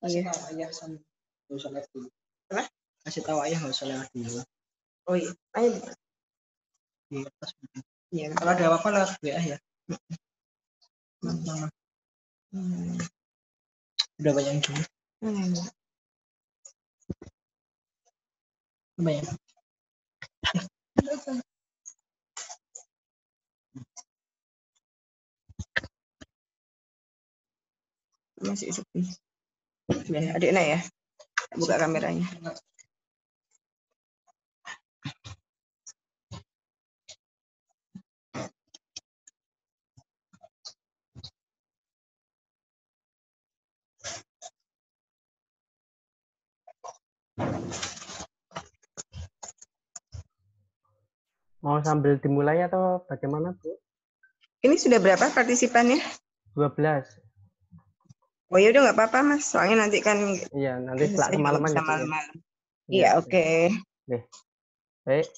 Ayah sama nggak usah lihat dulu. Apa? Kasih tahu ayah nggak usah lihat dulu. Oh iya, ayo. Di atas. Iya. Kalau ada apa-apa lewat WA ya. Udah banyak yang dulu. Banyak. Masih sepi. Ya, adiknya ya. Buka kameranya. Mau sambil dimulai atau bagaimana, Bu? Ini sudah berapa partisipannya? 12. Oh ya udah nggak apa-apa Mas, soalnya nanti kan Iya, nanti setelah saya juga kemalaman bisa ya, Bu. malam-malam. Iya, Iya, oke. Baik.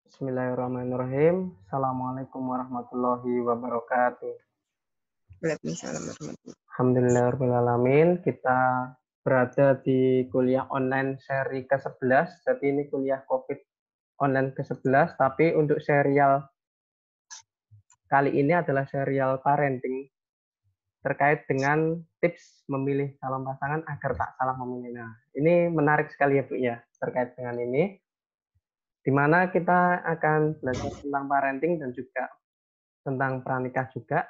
Bismillahirrahmanirrahim. Assalamualaikum warahmatullahi wabarakatuh. Waalaikumsalam warahmatullahi. Alhamdulillahirrahmanirrahim. Kita berada di kuliah online seri ke-11. Jadi ini kuliah COVID online ke-11, tapi untuk serial kali ini adalah serial parenting terkait dengan tips memilih calon pasangan agar tak salah memilih. Nah, ini menarik sekali ya Bu ya, terkait dengan ini, di mana kita akan belajar tentang parenting dan juga tentang pranikah juga,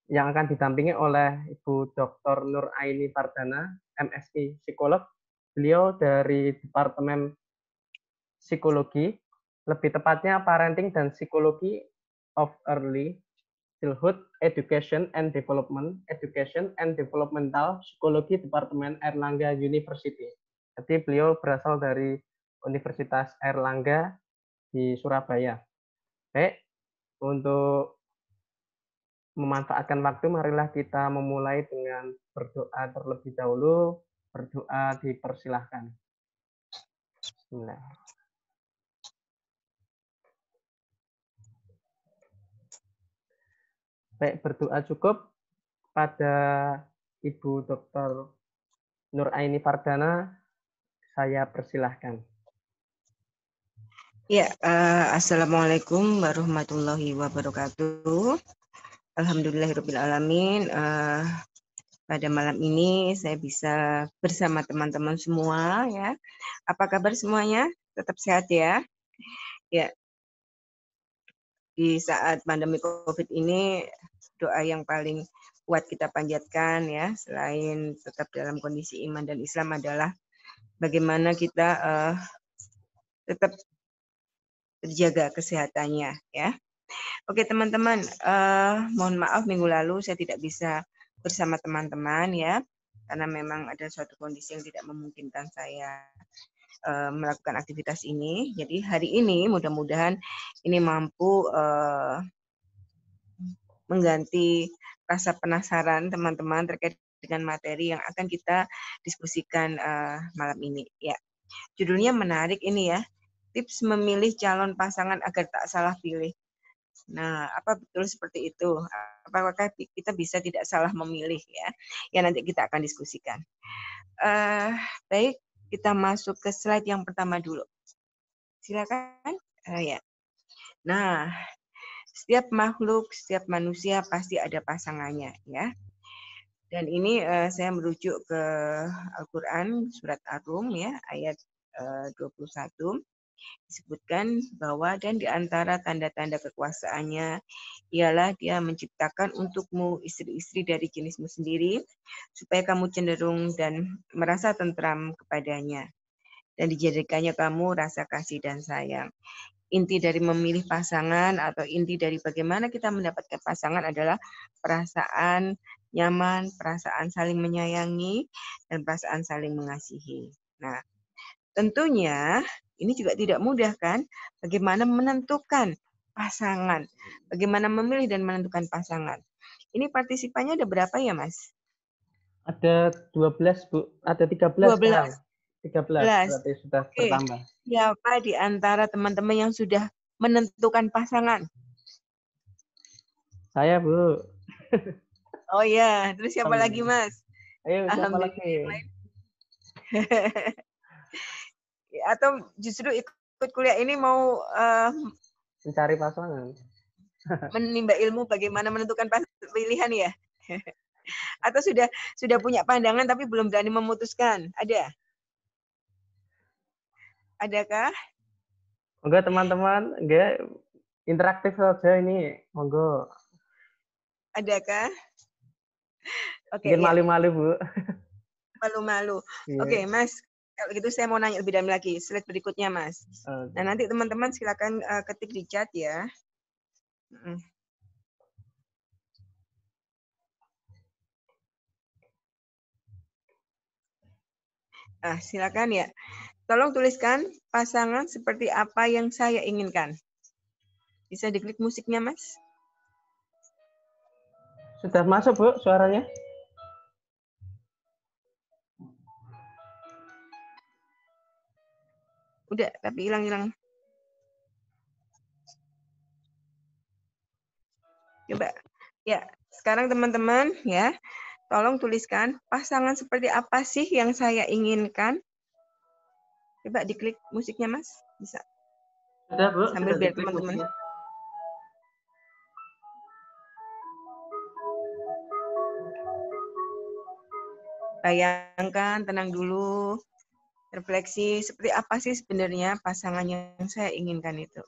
yang akan didampingi oleh Ibu Dr. Nur Aini Fardana, MSI Psikolog. Beliau dari Departemen Psikologi, lebih tepatnya Parenting dan Psikologi of Early Childhood Education and Developmental Psikologi Departemen Airlangga University. Jadi beliau berasal dari Universitas Airlangga di Surabaya. Baik, untuk memanfaatkan waktu, marilah kita memulai dengan berdoa terlebih dahulu. Berdoa dipersilahkan. Bismillah. Baik, berdoa cukup. Pada Ibu Dr. Nur Aini Fardana, saya persilahkan. Ya, assalamualaikum warahmatullahi wabarakatuh. Alhamdulillahirrahmanirrahim. Pada malam ini saya bisa bersama teman-teman semua ya. Apa kabar semuanya? Tetap sehat ya. Ya. Di saat pandemi COVID ini, doa yang paling kuat kita panjatkan ya, selain tetap dalam kondisi iman dan Islam adalah bagaimana kita tetap terjaga kesehatannya ya. Oke teman-teman, mohon maaf minggu lalu saya tidak bisa bersama teman-teman ya, karena memang ada suatu kondisi yang tidak memungkinkan saya melakukan aktivitas ini. Jadi hari ini mudah-mudahan ini mampu mengganti rasa penasaran teman-teman terkait dengan materi yang akan kita diskusikan malam ini. Ya, judulnya menarik ini ya, tips memilih calon pasangan agar tak salah pilih. Nah, apa betul seperti itu? Apakah kita bisa tidak salah memilih ya? Ya nanti kita akan diskusikan. Baik, kita masuk ke slide yang pertama dulu. Silakan. Ya. Nah, setiap makhluk, setiap manusia pasti ada pasangannya ya. Dan ini saya merujuk ke Al-Qur'an surat Ar-Rum ya ayat 21. Disebutkan bahwa dan di antara tanda-tanda kekuasaannya ialah dia menciptakan untukmu istri-istri dari jenismu sendiri supaya kamu cenderung dan merasa tentram kepadanya dan dijadikannya kamu rasa kasih dan sayang. Inti dari memilih pasangan atau inti dari bagaimana kita mendapatkan pasangan adalah perasaan nyaman, perasaan saling menyayangi, dan perasaan saling mengasihi. Nah, tentunya ini juga tidak mudah kan, bagaimana menentukan pasangan, bagaimana memilih dan menentukan pasangan. Ini partisipannya ada berapa ya, Mas? Ada 12, Bu. Ada 13 sekarang. 13 berarti sudah bertambah. Siapa di antara teman-teman yang sudah menentukan pasangan? Saya, Bu. Oh ya, terus siapa lagi, Mas? Ayo, siapa lagi? Atau justru ikut kuliah ini mau mencari pasangan, menimba ilmu bagaimana menentukan pilihan ya? Atau sudah punya pandangan tapi belum berani memutuskan? Ada? Adakah? Enggak teman-teman, enggak interaktif saja ini, monggo. Adakah? Oke, Mungkin malu-malu, Bu. Malu-malu. Oke, Mas. Kalau gitu saya mau nanya lebih dalam lagi. Slide berikutnya, Mas. Nah, nanti teman-teman silakan ketik di chat ya. Silakan ya. Tolong tuliskan pasangan seperti apa yang saya inginkan. Bisa diklik musiknya, Mas? Sudah masuk, Bu, suaranya? Udah, tapi hilang-hilang. Coba. Ya, sekarang teman-teman ya, tolong tuliskan pasangan seperti apa sih yang saya inginkan. Coba diklik musiknya, Mas. Bisa. Sudah, Bu. Sambil biar teman-teman. Bayangkan, tenang dulu. Refleksi, seperti apa sih sebenarnya pasangan yang saya inginkan itu.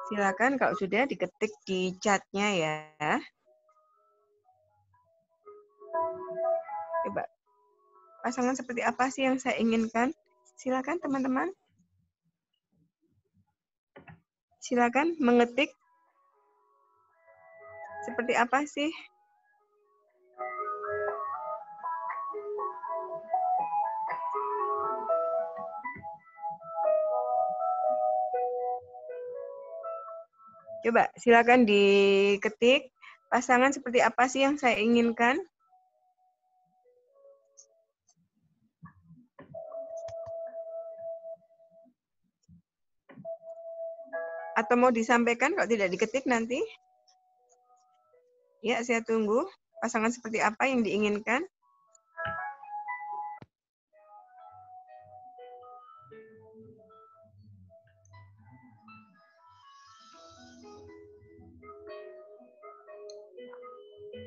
Silakan kalau sudah diketik di chatnya ya. Coba, pasangan seperti apa sih yang saya inginkan? Silakan teman-teman. Silakan mengetik. Seperti apa sih? Coba silakan diketik. Pasangan seperti apa sih yang saya inginkan? Atau mau disampaikan kalau tidak diketik nanti? Ya, saya tunggu. Pasangan seperti apa yang diinginkan?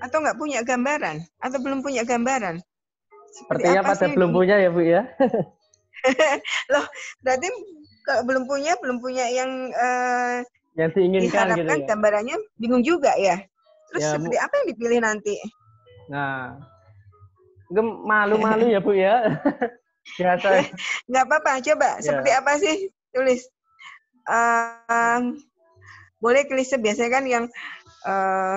Atau nggak punya gambaran? Atau belum punya gambaran? Sepertinya pada belum punya ya, Bu ya? Loh, berarti kalau belum punya yang diinginkan diharapkan gitu ya. Malu-malu ya Bu ya. Biasa. Nggak apa-apa, coba. Ya. Seperti apa sih? Tulis. Boleh klise biasanya kan yang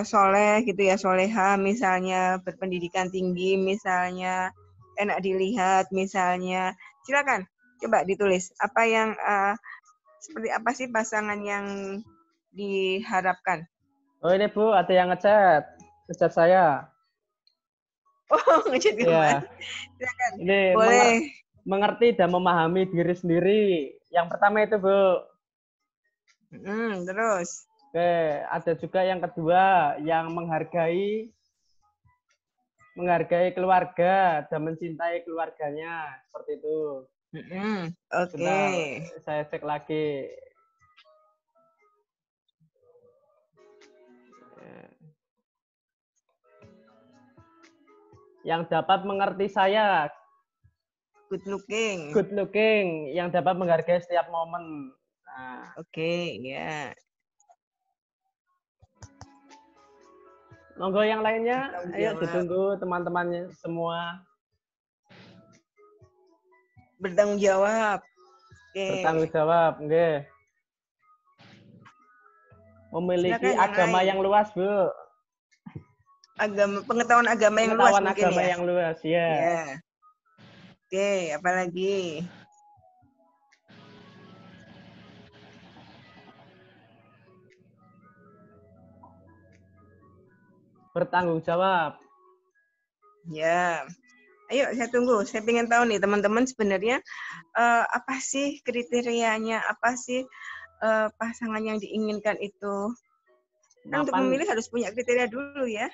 soleh gitu ya, soleha misalnya, berpendidikan tinggi misalnya, enak dilihat misalnya. Silakan, coba ditulis. Apa yang seperti apa sih pasangan yang diharapkan? Oh ini Bu, ada yang ngechat saya. Oh, ngechat Ya. kemana? Silakan. Ini Boleh. mengerti dan memahami diri sendiri. Yang pertama itu Bu. Terus. Oke, ada juga yang kedua, yang menghargai keluarga dan mencintai keluarganya, seperti itu. Oke. Bentar, saya cek lagi. Yang dapat mengerti saya. Good looking. Good looking, yang dapat menghargai setiap momen. Nah. Oke, ya. Monggo yang lainnya, ayo ditunggu teman-temannya semua. Bertanggung jawab. Okay. Bertanggung jawab, nggih. Memiliki Silakan, agama yang luas, Bu. Pengetahuan agama yang luas mungkin agama ya. yang luas, ya. Yeah. Oke, apalagi? Bertanggung jawab. Ya. Ayo, saya tunggu. Saya ingin tahu nih, teman-teman sebenarnya apa sih kriterianya, apa sih pasangan yang diinginkan itu? Kan untuk memilih harus punya kriteria dulu ya.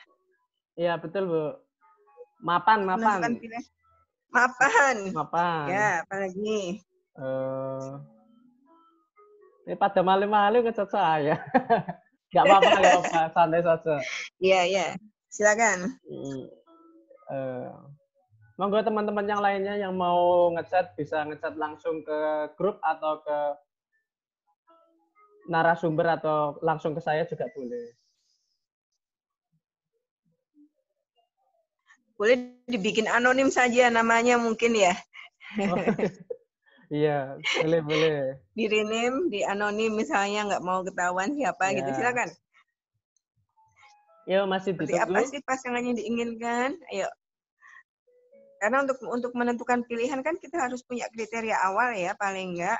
Iya, betul, Bu. Mapan. Mapan. Ya, apalagi? Ini pada malu-malu ngecat saya. Nggak apa-apa, santai saja. Iya. Silakan. Monggo teman-teman yang lainnya yang mau ngechat bisa ngechat langsung ke grup atau ke narasumber atau langsung ke saya juga boleh. Boleh dibikin anonim saja namanya mungkin ya. Oh, iya, boleh. Di rename, di anonim misalnya nggak mau ketahuan siapa gitu, silakan. Yo, masih seperti ditunggu. apa sih pasangan yang diinginkan? Ayo. Karena untuk menentukan pilihan kan kita harus punya kriteria awal ya, paling enggak.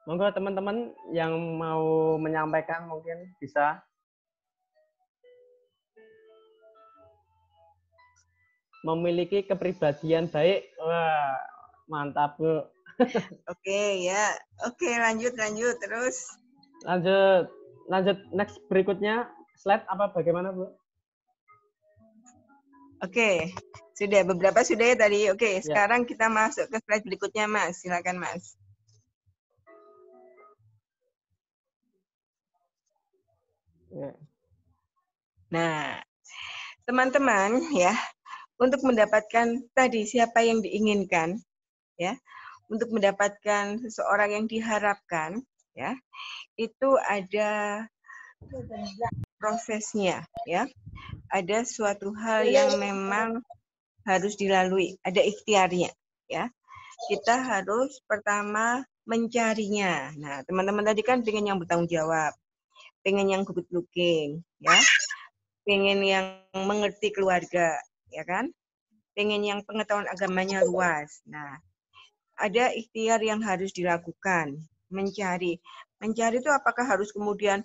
Monggo teman-teman yang mau menyampaikan mungkin bisa. Memiliki kepribadian baik. Wah, mantap, Bu. Oke, ya. Oke, lanjut terus. Lanjut next berikutnya. Slide apa bagaimana, Bu? Oke. Sudah beberapa sudah ya tadi. Oke, sekarang kita masuk ke slide berikutnya, Mas. Silakan, Mas. Nah, teman-teman ya, untuk mendapatkan tadi siapa yang diinginkan ya, untuk mendapatkan seseorang yang diharapkan ya, itu ada prosesnya ya. Ada suatu hal yang memang harus dilalui, ada ikhtiarnya ya. Kita harus pertama mencarinya. Nah, teman-teman tadi kan pengen yang bertanggung jawab, pengen yang good looking ya, pengen yang mengerti keluarga ya kan, pengen yang pengetahuan agamanya luas. Nah, ada ikhtiar yang harus dilakukan, mencari itu apakah harus kemudian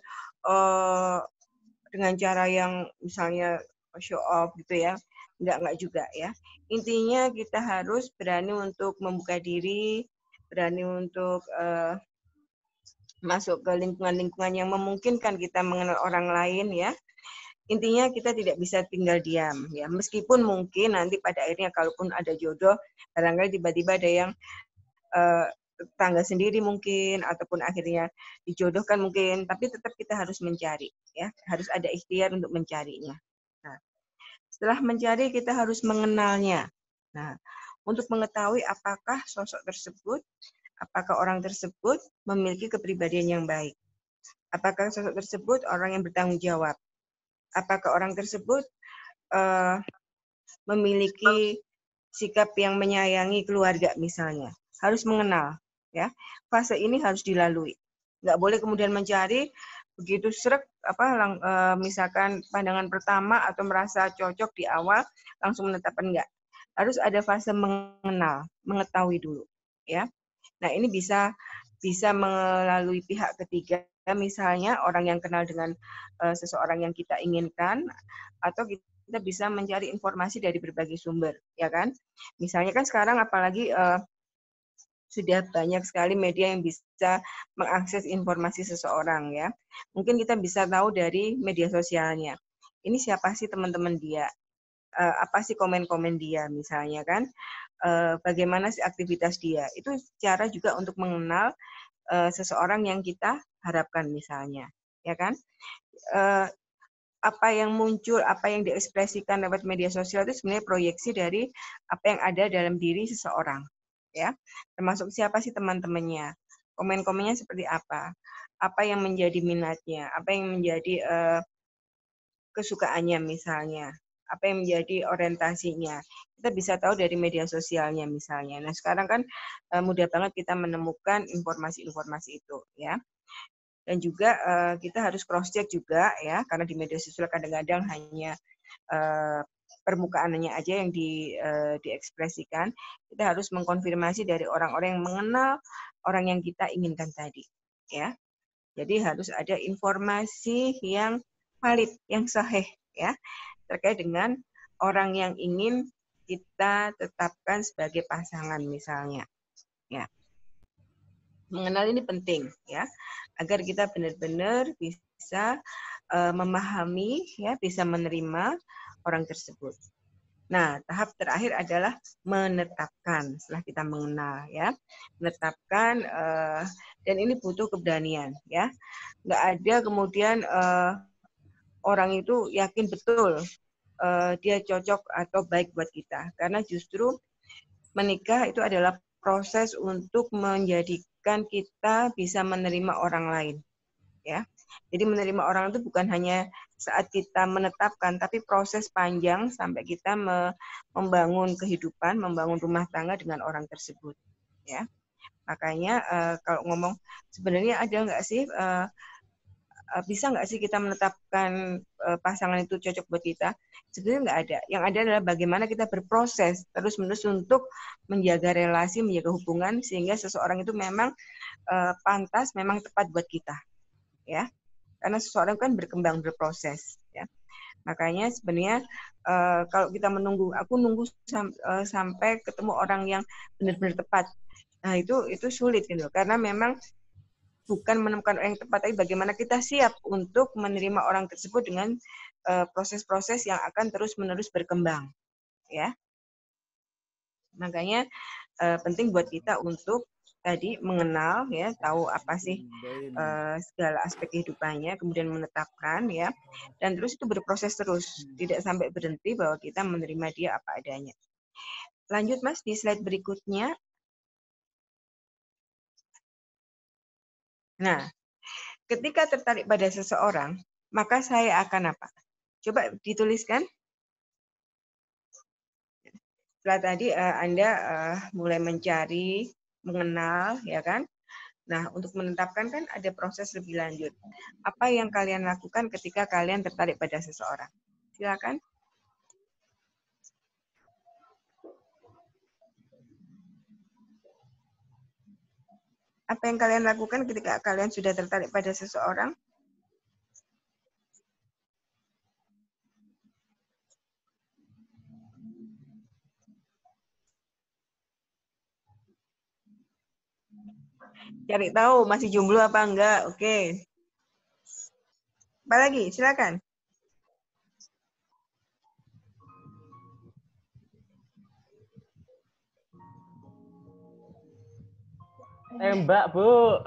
dengan cara yang misalnya show off gitu ya, enggak juga ya. Intinya kita harus berani untuk membuka diri, berani untuk masuk ke lingkungan-lingkungan yang memungkinkan kita mengenal orang lain ya. Intinya kita tidak bisa tinggal diam ya, meskipun mungkin nanti pada akhirnya kalaupun ada jodoh, barangkali tiba-tiba ada yang tetangga sendiri mungkin ataupun akhirnya dijodohkan mungkin, tapi tetap kita harus mencari ya, harus ada ikhtiar untuk mencarinya. Nah, setelah mencari kita harus mengenalnya. Nah, untuk mengetahui apakah sosok tersebut, apakah orang tersebut memiliki kepribadian yang baik, apakah sosok tersebut orang yang bertanggung jawab. apakah orang tersebut memiliki sikap yang menyayangi keluarga misalnya. Harus mengenal, ya. Fase ini harus dilalui. Nggak boleh kemudian mencari begitu srek misalkan pandangan pertama atau merasa cocok di awal langsung menetapkan, enggak. Harus ada fase mengenal, mengetahui dulu, ya. Nah, ini bisa melalui pihak ketiga, misalnya orang yang kenal dengan seseorang yang kita inginkan, atau kita bisa mencari informasi dari berbagai sumber, ya kan? Misalnya kan sekarang apalagi sudah banyak sekali media yang bisa mengakses informasi seseorang, ya. Mungkin kita bisa tahu dari media sosialnya. Ini siapa sih teman-teman dia? Apa sih komen-komen dia misalnya kan? Bagaimana sih aktivitas dia? Itu cara juga untuk mengenal seseorang yang kita harapkan misalnya, ya kan? Apa yang muncul, apa yang diekspresikan lewat media sosial itu sebenarnya proyeksi dari apa yang ada dalam diri seseorang, ya. Termasuk siapa sih teman-temannya, komen-komennya seperti apa yang menjadi minatnya, apa yang menjadi kesukaannya misalnya, apa yang menjadi orientasinya. Kita bisa tahu dari media sosialnya misalnya. Nah, sekarang kan mudah banget kita menemukan informasi-informasi itu, ya. Dan juga kita harus cross check juga, ya, karena di media sosial kadang-kadang hanya permukaannya aja yang diekspresikan. Kita harus mengkonfirmasi dari orang-orang yang mengenal orang yang kita inginkan tadi, ya. Jadi harus ada informasi yang valid, yang sahih, ya, terkait dengan orang yang ingin kita tetapkan sebagai pasangan misalnya, ya. Mengenal ini penting, ya, agar kita benar-benar bisa memahami, ya, bisa menerima orang tersebut. Nah, tahap terakhir adalah menetapkan setelah kita mengenal, ya, menetapkan dan ini butuh keberanian, ya. Nggak ada kemudian orang itu yakin betul dia cocok atau baik buat kita, karena justru menikah itu adalah proses untuk menjadikan kita bisa menerima orang lain, ya. Jadi menerima orang itu bukan hanya saat kita menetapkan, tapi proses panjang sampai kita membangun kehidupan, membangun rumah tangga dengan orang tersebut, ya. Makanya kalau ngomong sebenarnya ada nggak sih bisa nggak sih kita menetapkan pasangan itu cocok buat kita? Sebenarnya nggak ada. Yang ada adalah bagaimana kita berproses terus-menerus untuk menjaga relasi, menjaga hubungan, sehingga seseorang itu memang pantas, memang tepat buat kita, ya. Karena seseorang kan berkembang, berproses, ya. Makanya sebenarnya kalau kita menunggu, aku nunggu sampai ketemu orang yang benar-benar tepat. Nah, itu sulit gitu, karena memang bukan menemukan orang yang tepat, tapi bagaimana kita siap untuk menerima orang tersebut dengan proses-proses yang akan terus-menerus berkembang, ya. Makanya penting buat kita untuk tadi mengenal, ya, tahu apa sih segala aspek kehidupannya, kemudian menetapkan, ya, dan terus itu berproses terus, tidak sampai berhenti bahwa kita menerima dia apa adanya. Lanjut, Mas, di slide berikutnya. Nah, ketika tertarik pada seseorang, maka saya akan apa? Coba dituliskan. Setelah tadi Anda mulai mencari, mengenal, ya kan? Nah, untuk menetapkan kan ada proses lebih lanjut. Apa yang kalian lakukan ketika kalian tertarik pada seseorang? Silakan. Apa yang kalian lakukan ketika kalian sudah tertarik pada seseorang? Cari tahu masih jomblo apa enggak. Oke. Apa lagi? Silakan. Tembak, Bu.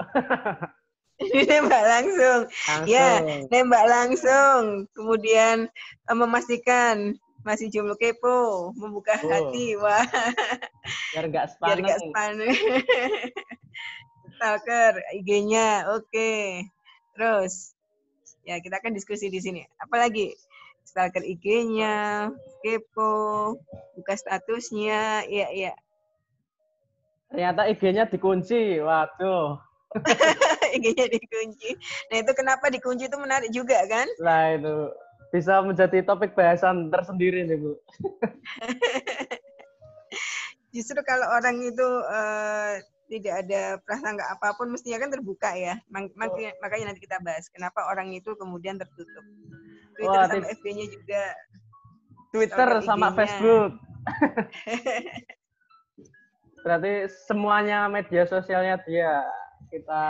Nembak langsung. Ya, nembak langsung. Kemudian memastikan masih jomblo, kepo, membuka hati. Wah. Biar nggak spam. Biar nggak spam. Stalker, IG-nya. Oke. Terus, ya, kita akan diskusi di sini. Apalagi stalker IG-nya, kepo, buka statusnya, ya. Ternyata IG-nya dikunci. Waduh. IG-nya dikunci. Nah itu kenapa dikunci itu menarik juga kan? Lah itu bisa menjadi topik bahasan tersendiri nih Bu. Justru kalau orang itu tidak ada prasangka apapun, mestinya kan terbuka ya. Makanya nanti kita bahas kenapa orang itu kemudian tertutup. Twitter Wah, sama FB-nya juga. Twitter stalker sama IG-nya. Facebook. Berarti semuanya media sosialnya dia. Kita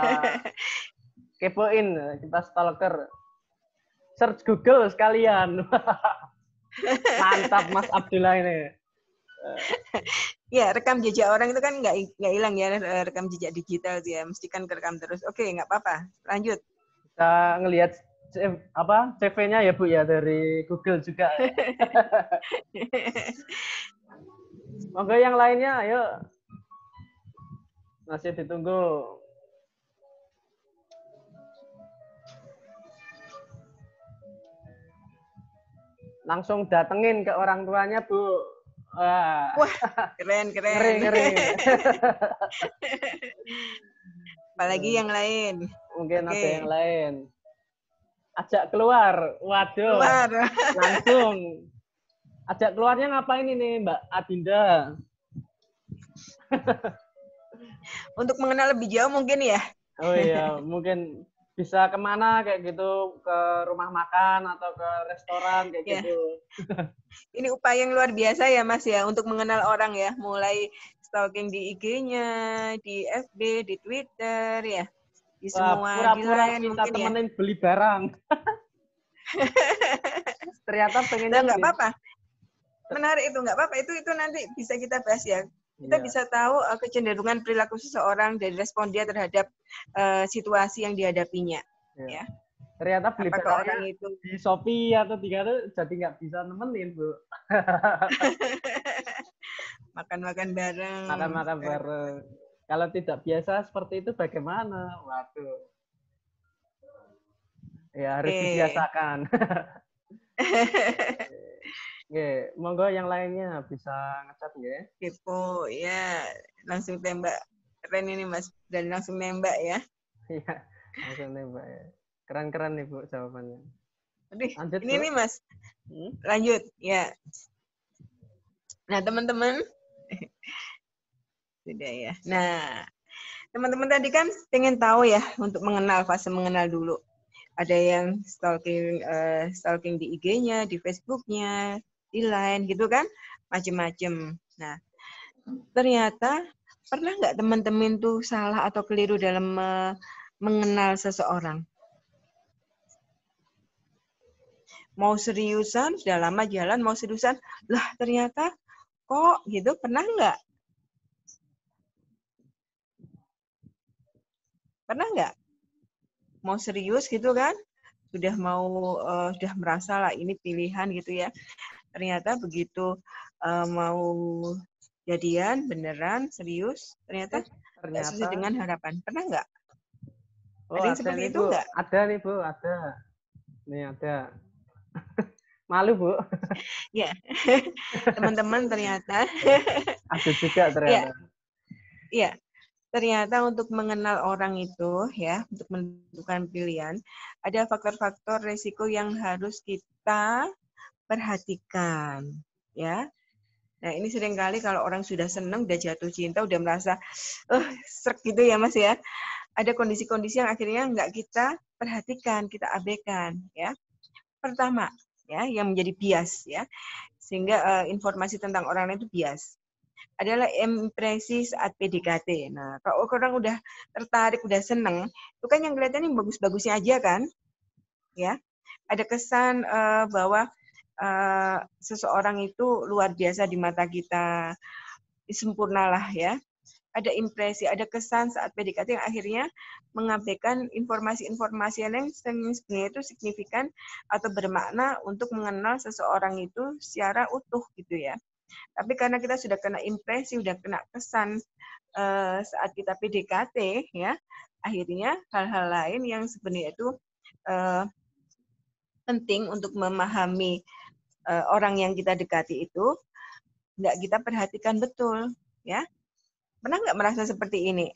kepoin, kita stalker. Search Google sekalian. Mantap Mas Abdullah ini. Ya, rekam jejak orang itu kan nggak hilang ya, rekam jejak digital dia, mesti kan kerekam terus. Oke, nggak apa-apa. Lanjut. Kita ngelihat CV-nya ya Bu ya dari Google juga. Monggo yang lainnya, ayo. Masih ditunggu. Langsung datengin ke orang tuanya Bu. Wah, keren. Ngeri. Apalagi yang lain. Mungkin ada yang lain. Ajak keluar. Waduh. Keluar. Langsung. Ajak keluarnya ngapain ini Mbak Adinda? Untuk mengenal lebih jauh mungkin ya. Oh iya, mungkin bisa kemana kayak gitu, ke rumah makan atau ke restoran kayak gitu. Ini upaya yang luar biasa ya Mas ya, untuk mengenal orang ya, mulai stalking di IG-nya, di FB, di Twitter ya, di semua pura-pura di minta mungkin temenin beli barang. Ternyata pengennya nggak apa-apa. Menarik itu, nggak apa-apa, itu nanti bisa kita bahas ya. Kita bisa tahu kecenderungan perilaku seseorang dari respon dia terhadap situasi yang dihadapinya. Ya. Ternyata beli apakah barangnya orang itu di Shopee atau di Gado jadi nggak bisa nemenin Bu. makan-makan bareng. Makan-makan bareng. Kalau tidak biasa seperti itu bagaimana? Waduh. Ya harus dibiasakan. Oke, monggo yang lainnya bisa ngecat ya. Kepo ya, langsung tembak. Keren ini Mas, dan langsung nembak ya. Iya, langsung nembak ya. Keren-keren nih Bu jawabannya. Aduh, lanjut, ini Bu. nih Mas. Lanjut ya. Nah teman-teman, sudah ya. Nah teman-teman tadi kan pengen tahu ya, untuk mengenal, fase mengenal dulu. Ada yang stalking di IG-nya, di Facebook-nya, di Line gitu kan, macem-macem. Nah, ternyata pernah nggak teman-teman tuh salah atau keliru dalam mengenal seseorang? Mau seriusan, sudah lama jalan, mau seriusan, lah ternyata kok gitu, pernah nggak? Pernah nggak? Mau serius gitu kan? Sudah merasa lah ini pilihan gitu ya. Ternyata begitu mau jadian beneran serius, ternyata nggak sesuai dengan harapan. Pernah nggak? Oh, ada yang seperti nih, itu nggak? Ada nih Bu, ada. Nih ada. Malu Bu. Ya, teman-teman ternyata. Ada juga ternyata. Iya, ternyata untuk mengenal orang itu ya, untuk menentukan pilihan, ada faktor-faktor resiko yang harus kita perhatikan, ya. Nah, ini seringkali kalau orang sudah senang, udah jatuh cinta, udah merasa srek gitu ya Mas ya. Ada kondisi-kondisi yang akhirnya nggak kita perhatikan, kita abaikan, ya. Pertama, ya, yang menjadi bias, ya, sehingga informasi tentang orang lain itu bias. Adalah impresi saat PDKT. Nah, kalau orang udah tertarik, udah seneng, itu kan yang kelihatannya bagus-bagusnya aja kan, ya. Ada kesan bahwa seseorang itu luar biasa di mata kita, sempurnalah ya. Ada impresi, ada kesan saat PDKT yang akhirnya mengabaikan informasi-informasi yang sebenarnya itu signifikan atau bermakna untuk mengenal seseorang itu secara utuh gitu ya. Tapi karena kita sudah kena impresi, sudah kena kesan saat kita PDKT ya, akhirnya hal-hal lain yang sebenarnya itu penting untuk memahami orang yang kita dekati itu nggak kita perhatikan betul, ya. Pernah nggak merasa seperti ini?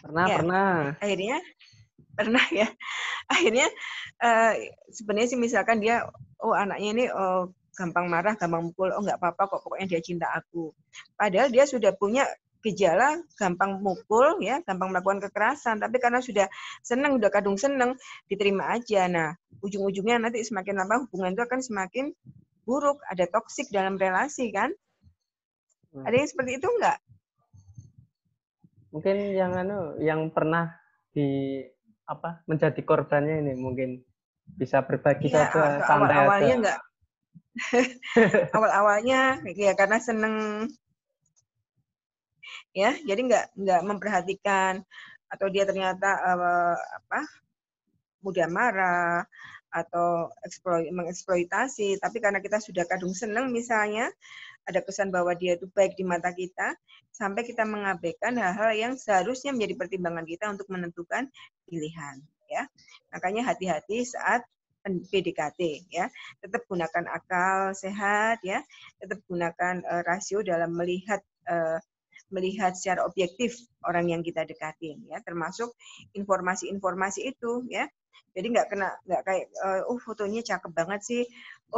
Pernah. Akhirnya pernah ya. Akhirnya sebenarnya sih misalkan dia, anaknya ini gampang marah, gampang mukul, nggak apa-apa kok, pokoknya dia cinta aku. Padahal dia sudah punya gejala gampang mukul, ya, gampang melakukan kekerasan. Tapi karena sudah senang, udah kadung senang, diterima aja. Nah, ujung-ujungnya nanti semakin lama hubungan itu akan semakin buruk, ada toksik dalam relasi kan? Ada yang seperti itu enggak? Mungkin yang pernah menjadi korbannya ini mungkin bisa berbagi saja, santai awal-awalnya aja. enggak. Awal-awalnya ya karena seneng, ya, jadi enggak memperhatikan, atau dia ternyata mudah marah atau mengeksploitasi, tapi karena kita sudah kadung seneng misalnya, ada kesan bahwa dia itu baik di mata kita, sampai kita mengabaikan hal-hal yang seharusnya menjadi pertimbangan kita untuk menentukan pilihan, ya. Makanya hati-hati saat PDKT, ya. Tetap gunakan akal sehat, ya. Tetap gunakan rasio dalam melihat secara objektif orang yang kita dekatin, ya, termasuk informasi-informasi itu, ya. Jadi nggak kayak fotonya cakep banget sih,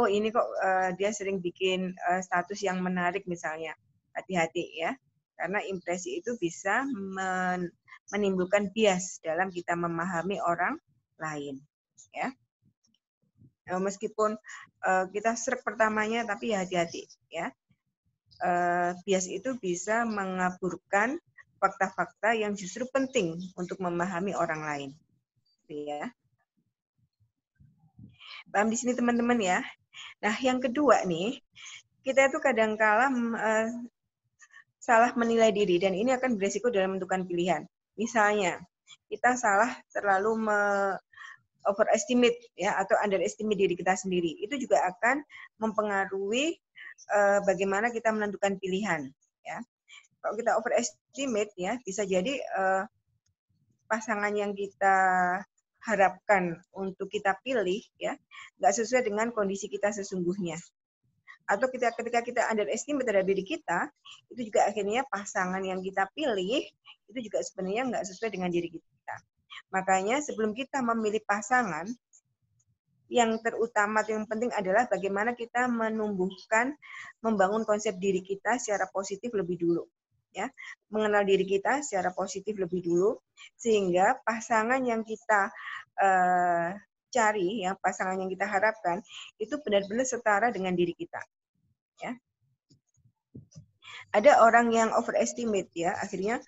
ini kok dia sering bikin status yang menarik misalnya. Hati-hati ya, karena impresi itu bisa menimbulkan bias dalam kita memahami orang lain, ya. Meskipun kita srek pertamanya, tapi ya hati-hati ya. Bias itu bisa mengaburkan fakta-fakta yang justru penting untuk memahami orang lain, ya. Paham di sini teman-teman ya. Nah, yang kedua nih, kita itu kadang-kala salah menilai diri, dan ini akan beresiko dalam menentukan pilihan. Misalnya, kita salah terlalu overestimate ya, atau underestimate diri kita sendiri. Itu juga akan mempengaruhi bagaimana kita menentukan pilihan. Ya, kalau kita overestimate ya, bisa jadi pasangan yang kita harapkan untuk kita pilih ya nggak sesuai dengan kondisi kita sesungguhnya, atau ketika kita underestimate terhadap diri kita, itu juga akhirnya pasangan yang kita pilih itu juga sebenarnya nggak sesuai dengan diri kita. Makanya sebelum kita memilih pasangan, yang terutama yang penting adalah bagaimana kita membangun konsep diri kita secara positif lebih dulu. Ya, mengenal diri kita secara positif lebih dulu, sehingga pasangan yang kita cari, ya, pasangan yang kita harapkan itu benar-benar setara dengan diri kita. Ya, ada orang yang overestimate ya, akhirnya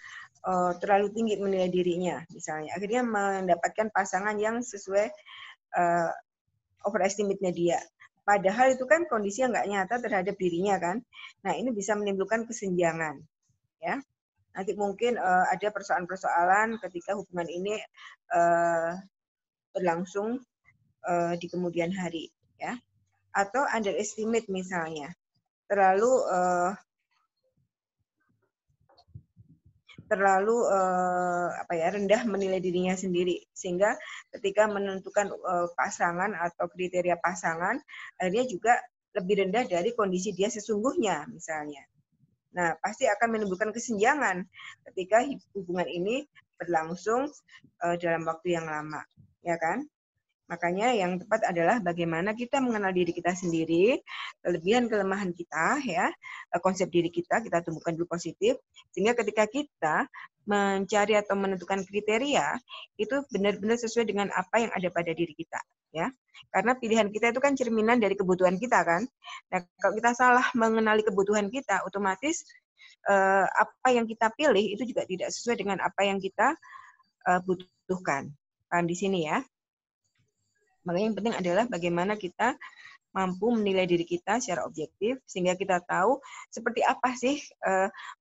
terlalu tinggi menilai dirinya, misalnya, akhirnya mendapatkan pasangan yang sesuai overestimate-nya dia. Padahal itu kan kondisi yang nggak nyata terhadap dirinya kan. Nah, ini bisa menimbulkan kesenjangan. Ya, nanti mungkin ada persoalan-persoalan ketika hubungan ini berlangsung di kemudian hari, ya. Atau underestimate misalnya, terlalu rendah menilai dirinya sendiri, sehingga ketika menentukan pasangan atau kriteria pasangan, akhirnya juga lebih rendah dari kondisi dia sesungguhnya misalnya. Nah, pasti akan menimbulkan kesenjangan ketika hubungan ini berlangsung dalam waktu yang lama, ya kan? Makanya yang tepat adalah bagaimana kita mengenal diri kita sendiri, kelebihan kelemahan kita, ya, konsep diri kita tumbuhkan dulu positif, sehingga ketika kita mencari atau menentukan kriteria itu benar-benar sesuai dengan apa yang ada pada diri kita, ya. Karena pilihan kita itu kan cerminan dari kebutuhan kita kan. Nah, kalau kita salah mengenali kebutuhan kita, otomatis apa yang kita pilih itu juga tidak sesuai dengan apa yang kita butuhkan. Paham di sini ya? Makanya yang penting adalah bagaimana kita mampu menilai diri kita secara objektif, sehingga kita tahu seperti apa sih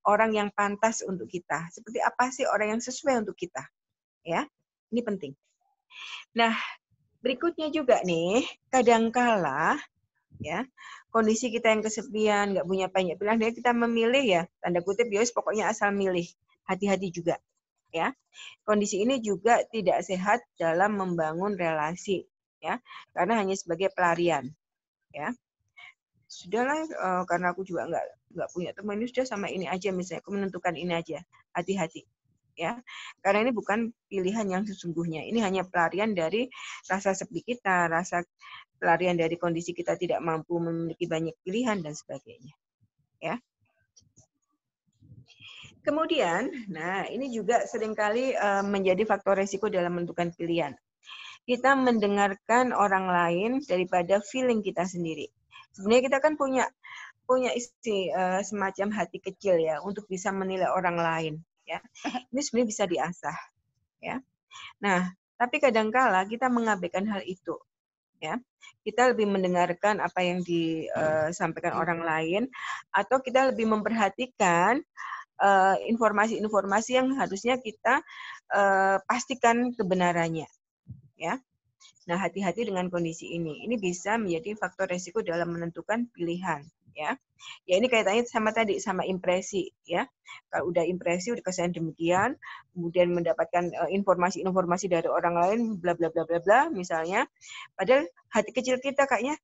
orang yang pantas untuk kita, seperti apa sih orang yang sesuai untuk kita. Ya, ini penting. Nah, berikutnya juga nih, kadangkala ya kondisi kita yang kesepian, nggak punya banyak pilihan, jadi kita memilih ya, tanda kutip, pokoknya asal milih. Hati-hati juga. ya. Kondisi ini juga tidak sehat dalam membangun relasi, ya, karena hanya sebagai pelarian, ya. Sudahlah, karena aku juga nggak punya teman, ini sudah sama ini aja, misalnya aku menentukan ini aja, hati-hati, ya, karena ini bukan pilihan yang sesungguhnya, ini hanya pelarian dari rasa sepi kita, rasa pelarian dari kondisi kita tidak mampu memiliki banyak pilihan dan sebagainya, ya. Kemudian, nah ini juga seringkali menjadi faktor resiko dalam menentukan pilihan. Kita mendengarkan orang lain daripada feeling kita sendiri. Sebenarnya kita kan punya isi semacam hati kecil ya untuk bisa menilai orang lain. Ya, ini sebenarnya bisa diasah. Ya, nah tapi kadangkala kita mengabaikan hal itu. Ya, kita lebih mendengarkan apa yang disampaikan orang lain, atau kita lebih memperhatikan informasi-informasi yang harusnya kita pastikan kebenarannya, ya. Nah, hati-hati dengan kondisi ini. Ini bisa menjadi faktor resiko dalam menentukan pilihan, ya. Ya ini kaitannya sama tadi, sama impresi, ya. Kalau udah impresi, udah kesan demikian, kemudian mendapatkan informasi-informasi dari orang lain, bla bla bla bla bla, misalnya. Padahal hati kecil kita kayaknya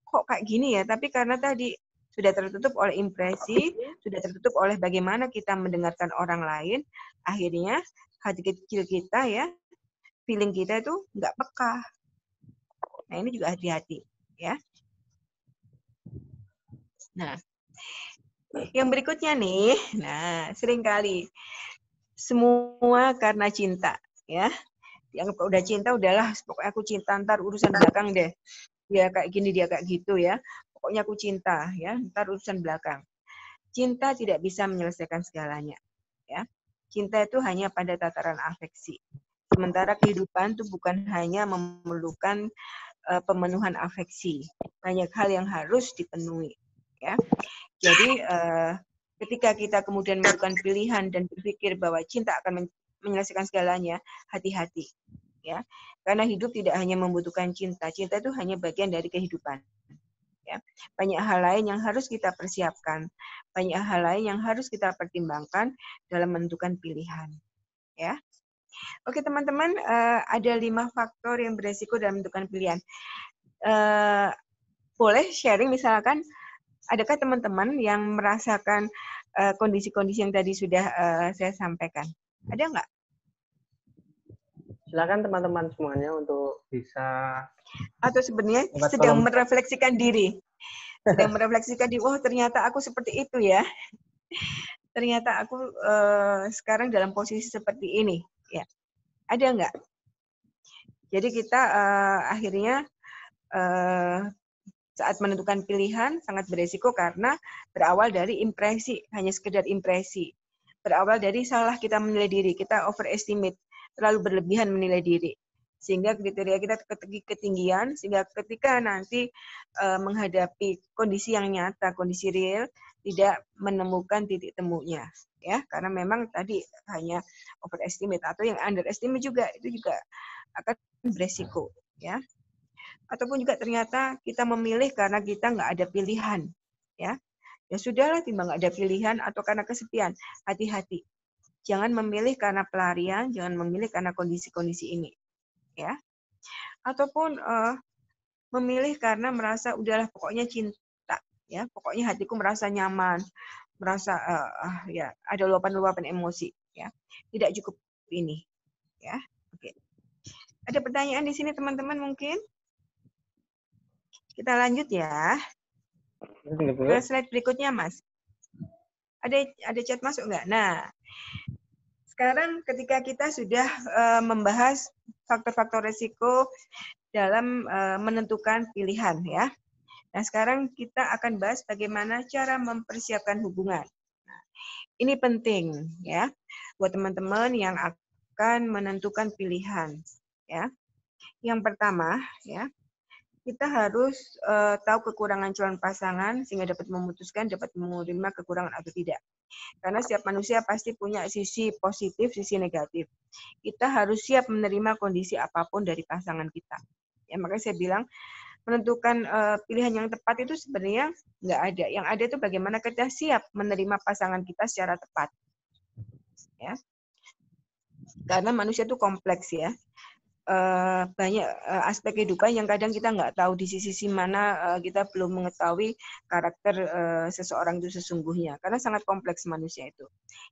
kok kayak gini ya, tapi karena tadi sudah tertutup oleh impresi, sudah tertutup oleh bagaimana kita mendengarkan orang lain, akhirnya hati kecil kita ya, feeling kita itu nggak peka. Nah ini juga hati-hati, ya. Nah, yang berikutnya nih, nah seringkali semua karena cinta, ya. Yang udah cinta udahlah, pokoknya aku cinta, ntar urusan belakang deh. Dia kayak gini, dia kayak gitu ya. Pokoknya aku cinta, ya. Ntar urusan belakang. Cinta tidak bisa menyelesaikan segalanya, ya. Cinta itu hanya pada tataran afeksi. Sementara kehidupan itu bukan hanya memerlukan pemenuhan afeksi. Banyak hal yang harus dipenuhi, ya. Jadi ketika kita kemudian melakukan pilihan dan berpikir bahwa cinta akan menyelesaikan segalanya, hati-hati, ya. Karena hidup tidak hanya membutuhkan cinta. Cinta itu hanya bagian dari kehidupan. Ya. Banyak hal lain yang harus kita persiapkan, banyak hal lain yang harus kita pertimbangkan dalam menentukan pilihan. Ya, oke teman-teman, ada 5 faktor yang beresiko dalam menentukan pilihan. Boleh sharing misalkan, adakah teman-teman yang merasakan kondisi-kondisi yang tadi sudah saya sampaikan? Ada nggak? Silakan teman-teman semuanya untuk bisa Atau sebenarnya sedang merefleksikan diri. Sedang merefleksikan diri, oh ternyata aku seperti itu ya. Ternyata aku sekarang dalam posisi seperti ini. Ya, ada nggak? Jadi kita akhirnya saat menentukan pilihan sangat beresiko karena berawal dari impresi, hanya sekedar impresi. Berawal dari salah kita menilai diri, kita overestimate, terlalu berlebihan menilai diri. Sehingga kriteria kita ketinggian, sehingga ketika nanti menghadapi kondisi yang nyata, kondisi real, tidak menemukan titik temunya, ya, karena memang tadi hanya overestimate atau yang underestimate juga itu juga akan beresiko, ya. Ataupun juga ternyata kita memilih karena kita nggak ada pilihan, ya. Ya sudahlah, timbang nggak ada pilihan atau karena kesepian, hati-hati. Jangan memilih karena pelarian, jangan memilih karena kondisi-kondisi ini, ya. Ataupun memilih karena merasa udahlah pokoknya cinta, ya, pokoknya hatiku merasa nyaman, merasa ya ada luapan-luapan emosi, ya. Tidak cukup ini, ya. Oke. Ada pertanyaan di sini teman-teman mungkin? Kita lanjut ya. Ke slide berikutnya, Mas. Ada chat masuk nggak? Nah, sekarang ketika kita sudah membahas faktor-faktor resiko dalam menentukan pilihan, ya. Nah, sekarang kita akan bahas bagaimana cara mempersiapkan hubungan. Nah, ini penting, ya, buat teman-teman yang akan menentukan pilihan, ya. Yang pertama, ya, kita harus tahu kekurangan calon pasangan sehingga dapat memutuskan, dapat menerima kekurangan atau tidak. Karena setiap manusia pasti punya sisi positif, sisi negatif. Kita harus siap menerima kondisi apapun dari pasangan kita. Ya, makanya saya bilang menentukan pilihan yang tepat itu sebenarnya nggak ada. Yang ada itu bagaimana kita siap menerima pasangan kita secara tepat. Ya. Karena manusia itu kompleks ya. Banyak aspek kehidupan yang kadang kita nggak tahu di sisi mana kita belum mengetahui karakter seseorang itu sesungguhnya, karena sangat kompleks manusia itu,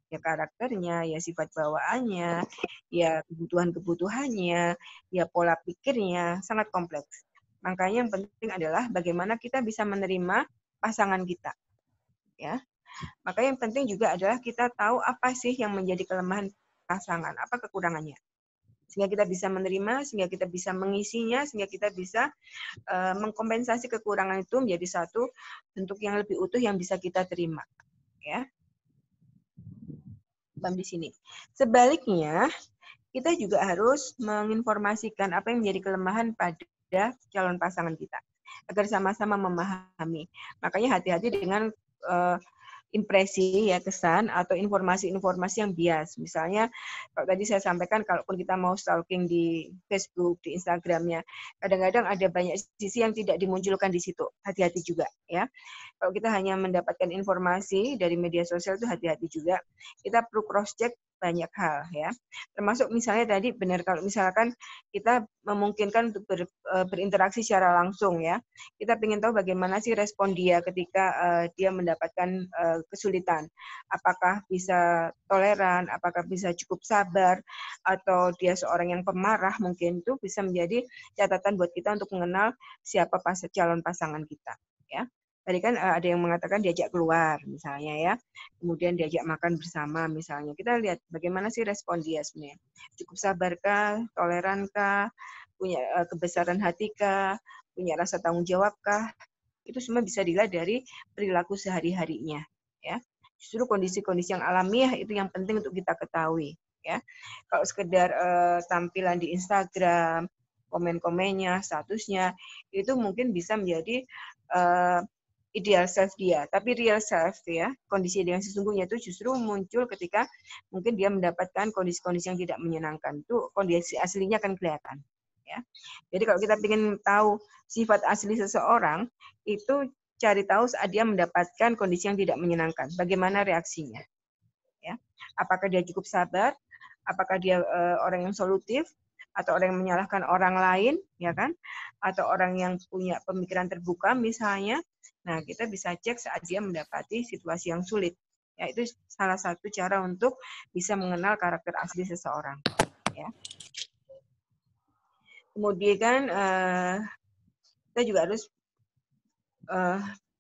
ya karakternya, ya sifat bawaannya, ya kebutuhan-kebutuhannya, ya pola pikirnya, sangat kompleks. Makanya yang penting adalah bagaimana kita bisa menerima pasangan kita, ya. Maka yang penting juga adalah kita tahu apa sih yang menjadi kelemahan pasangan, apa kekurangannya. Sehingga kita bisa menerima, sehingga kita bisa mengisinya, sehingga kita bisa mengkompensasi kekurangan itu menjadi satu bentuk yang lebih utuh yang bisa kita terima. Ya, paham di sini. Sebaliknya, kita juga harus menginformasikan apa yang menjadi kelemahan pada calon pasangan kita, agar sama-sama memahami. Makanya hati-hati dengan impresi ya, kesan atau informasi-informasi yang bias. Misalnya kalau tadi saya sampaikan, kalaupun kita mau stalking di Facebook, di Instagramnya, kadang-kadang ada banyak sisi yang tidak dimunculkan di situ. Hati-hati juga ya. Kalau kita hanya mendapatkan informasi dari media sosial itu hati-hati juga. Kita perlu cross check banyak hal ya. Termasuk misalnya tadi benar kalau misalkan kita memungkinkan untuk berinteraksi secara langsung ya. Kita ingin tahu bagaimana sih respon dia ketika dia mendapatkan kesulitan. Apakah bisa toleran, apakah bisa cukup sabar, atau dia seorang yang pemarah, mungkin itu bisa menjadi catatan buat kita untuk mengenal siapa calon pasangan kita. Ya. Tadi kan ada yang mengatakan diajak keluar misalnya ya, kemudian diajak makan bersama misalnya. Kita lihat bagaimana sih respon dia sebenarnya. Cukup sabarkah, tolerankah, punya kebesaran hatikah, punya rasa tanggung jawabkah? Itu semua bisa dilihat dari perilaku sehari-harinya. Ya, justru kondisi-kondisi yang alamiah itu yang penting untuk kita ketahui. Ya, kalau sekedar tampilan di Instagram, komen-komennya, statusnya, itu mungkin bisa menjadi ideal self dia, tapi real self ya, kondisi dia yang sesungguhnya itu justru muncul ketika mungkin dia mendapatkan kondisi-kondisi yang tidak menyenangkan. Itu kondisi aslinya akan kelihatan. Ya. Jadi kalau kita ingin tahu sifat asli seseorang, itu cari tahu saat dia mendapatkan kondisi yang tidak menyenangkan. Bagaimana reaksinya? Ya. Apakah dia cukup sabar? Apakah dia orang yang solutif? Atau orang yang menyalahkan orang lain, ya kan? Atau orang yang punya pemikiran terbuka misalnya. Nah, kita bisa cek saat dia mendapati situasi yang sulit. Ya, itu salah satu cara untuk bisa mengenal karakter asli seseorang. Ya. Kemudian kita juga harus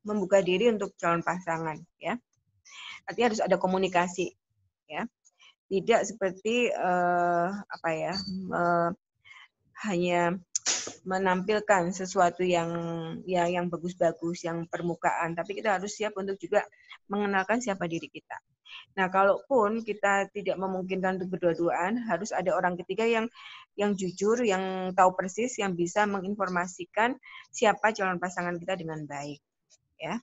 membuka diri untuk calon pasangan. Ya. Artinya harus ada komunikasi. Ya. Tidak seperti hanya menampilkan sesuatu yang bagus-bagus, yang permukaan, tapi kita harus siap untuk juga mengenalkan siapa diri kita. Nah, kalaupun kita tidak memungkinkan untuk berdua-duaan, harus ada orang ketiga yang jujur, yang tahu persis, yang bisa menginformasikan siapa calon pasangan kita dengan baik, ya.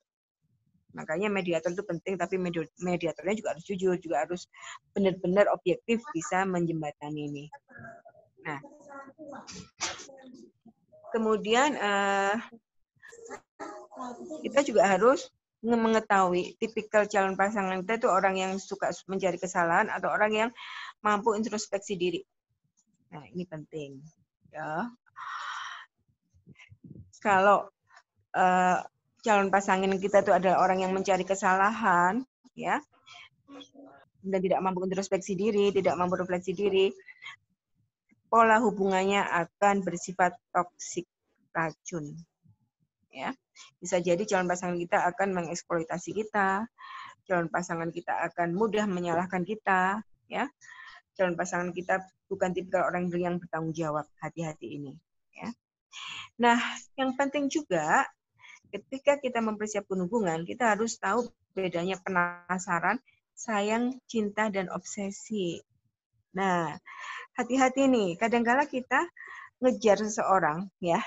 Makanya mediator itu penting, tapi mediatornya juga harus jujur, juga harus benar-benar objektif bisa menjembatani ini. Nah, kemudian kita juga harus mengetahui tipikal calon pasangan kita itu orang yang suka mencari kesalahan atau orang yang mampu introspeksi diri. Nah, ini penting. Ya. Kalau calon pasangan kita itu adalah orang yang mencari kesalahan, ya, dan tidak mampu introspeksi diri, tidak mampu refleksi diri, pola hubungannya akan bersifat toksik, racun. Ya, bisa jadi calon pasangan kita akan mengeksploitasi kita, calon pasangan kita akan mudah menyalahkan kita, ya. Calon pasangan kita bukan tipikal orang yang bertanggung jawab. Hati-hati ini, ya. Nah, yang penting juga ketika kita mempersiapkan hubungan, kita harus tahu bedanya penasaran, sayang, cinta, dan obsesi. Nah, hati-hati nih, kadang-kala kita ngejar seseorang, ya,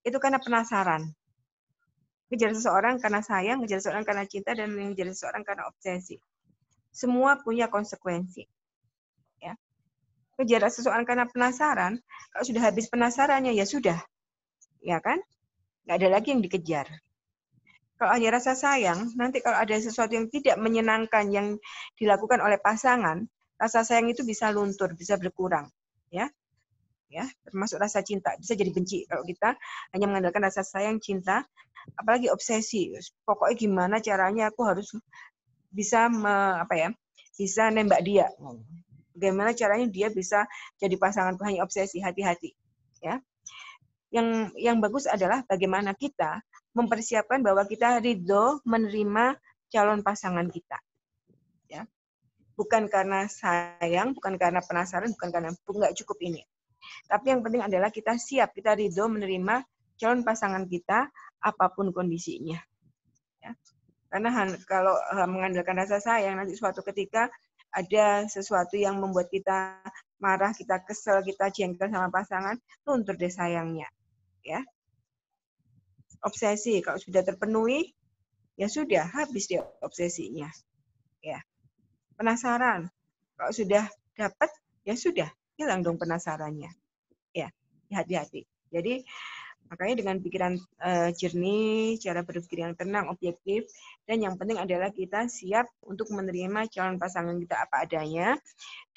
itu karena penasaran. Ngejar seseorang karena sayang, ngejar seseorang karena cinta, dan ngejar seseorang karena obsesi. Semua punya konsekuensi. Ya. Ngejar seseorang karena penasaran, kalau sudah habis penasarannya, ya sudah. Ya kan? Nggak ada lagi yang dikejar. Kalau hanya rasa sayang, nanti kalau ada sesuatu yang tidak menyenangkan yang dilakukan oleh pasangan, rasa sayang itu bisa luntur, bisa berkurang, ya. Ya, termasuk rasa cinta bisa jadi benci kalau kita hanya mengandalkan rasa sayang, cinta, apalagi obsesi. Pokoknya gimana caranya aku harus bisa bisa nembak dia. Bagaimana caranya dia bisa jadi pasanganku, hanya obsesi, hati-hati. Ya. Yang bagus adalah bagaimana kita mempersiapkan bahwa kita ridho menerima calon pasangan kita. Ya. Bukan karena sayang, bukan karena penasaran, bukan karena nggak cukup ini. Tapi yang penting adalah kita siap, kita ridho menerima calon pasangan kita apapun kondisinya. Ya. Karena kalau mengandalkan rasa sayang, nanti suatu ketika ada sesuatu yang membuat kita marah, kita kesel, kita jengkel sama pasangan, luntur deh sayangnya. Ya. Obsesi, kalau sudah terpenuhi, ya sudah, habis dia obsesinya. Ya. Penasaran, kalau sudah dapat, ya sudah, hilang dong penasarannya. Ya, hati-hati. Jadi makanya dengan pikiran jernih, cara berpikir yang tenang, objektif, dan yang penting adalah kita siap untuk menerima calon pasangan kita apa adanya,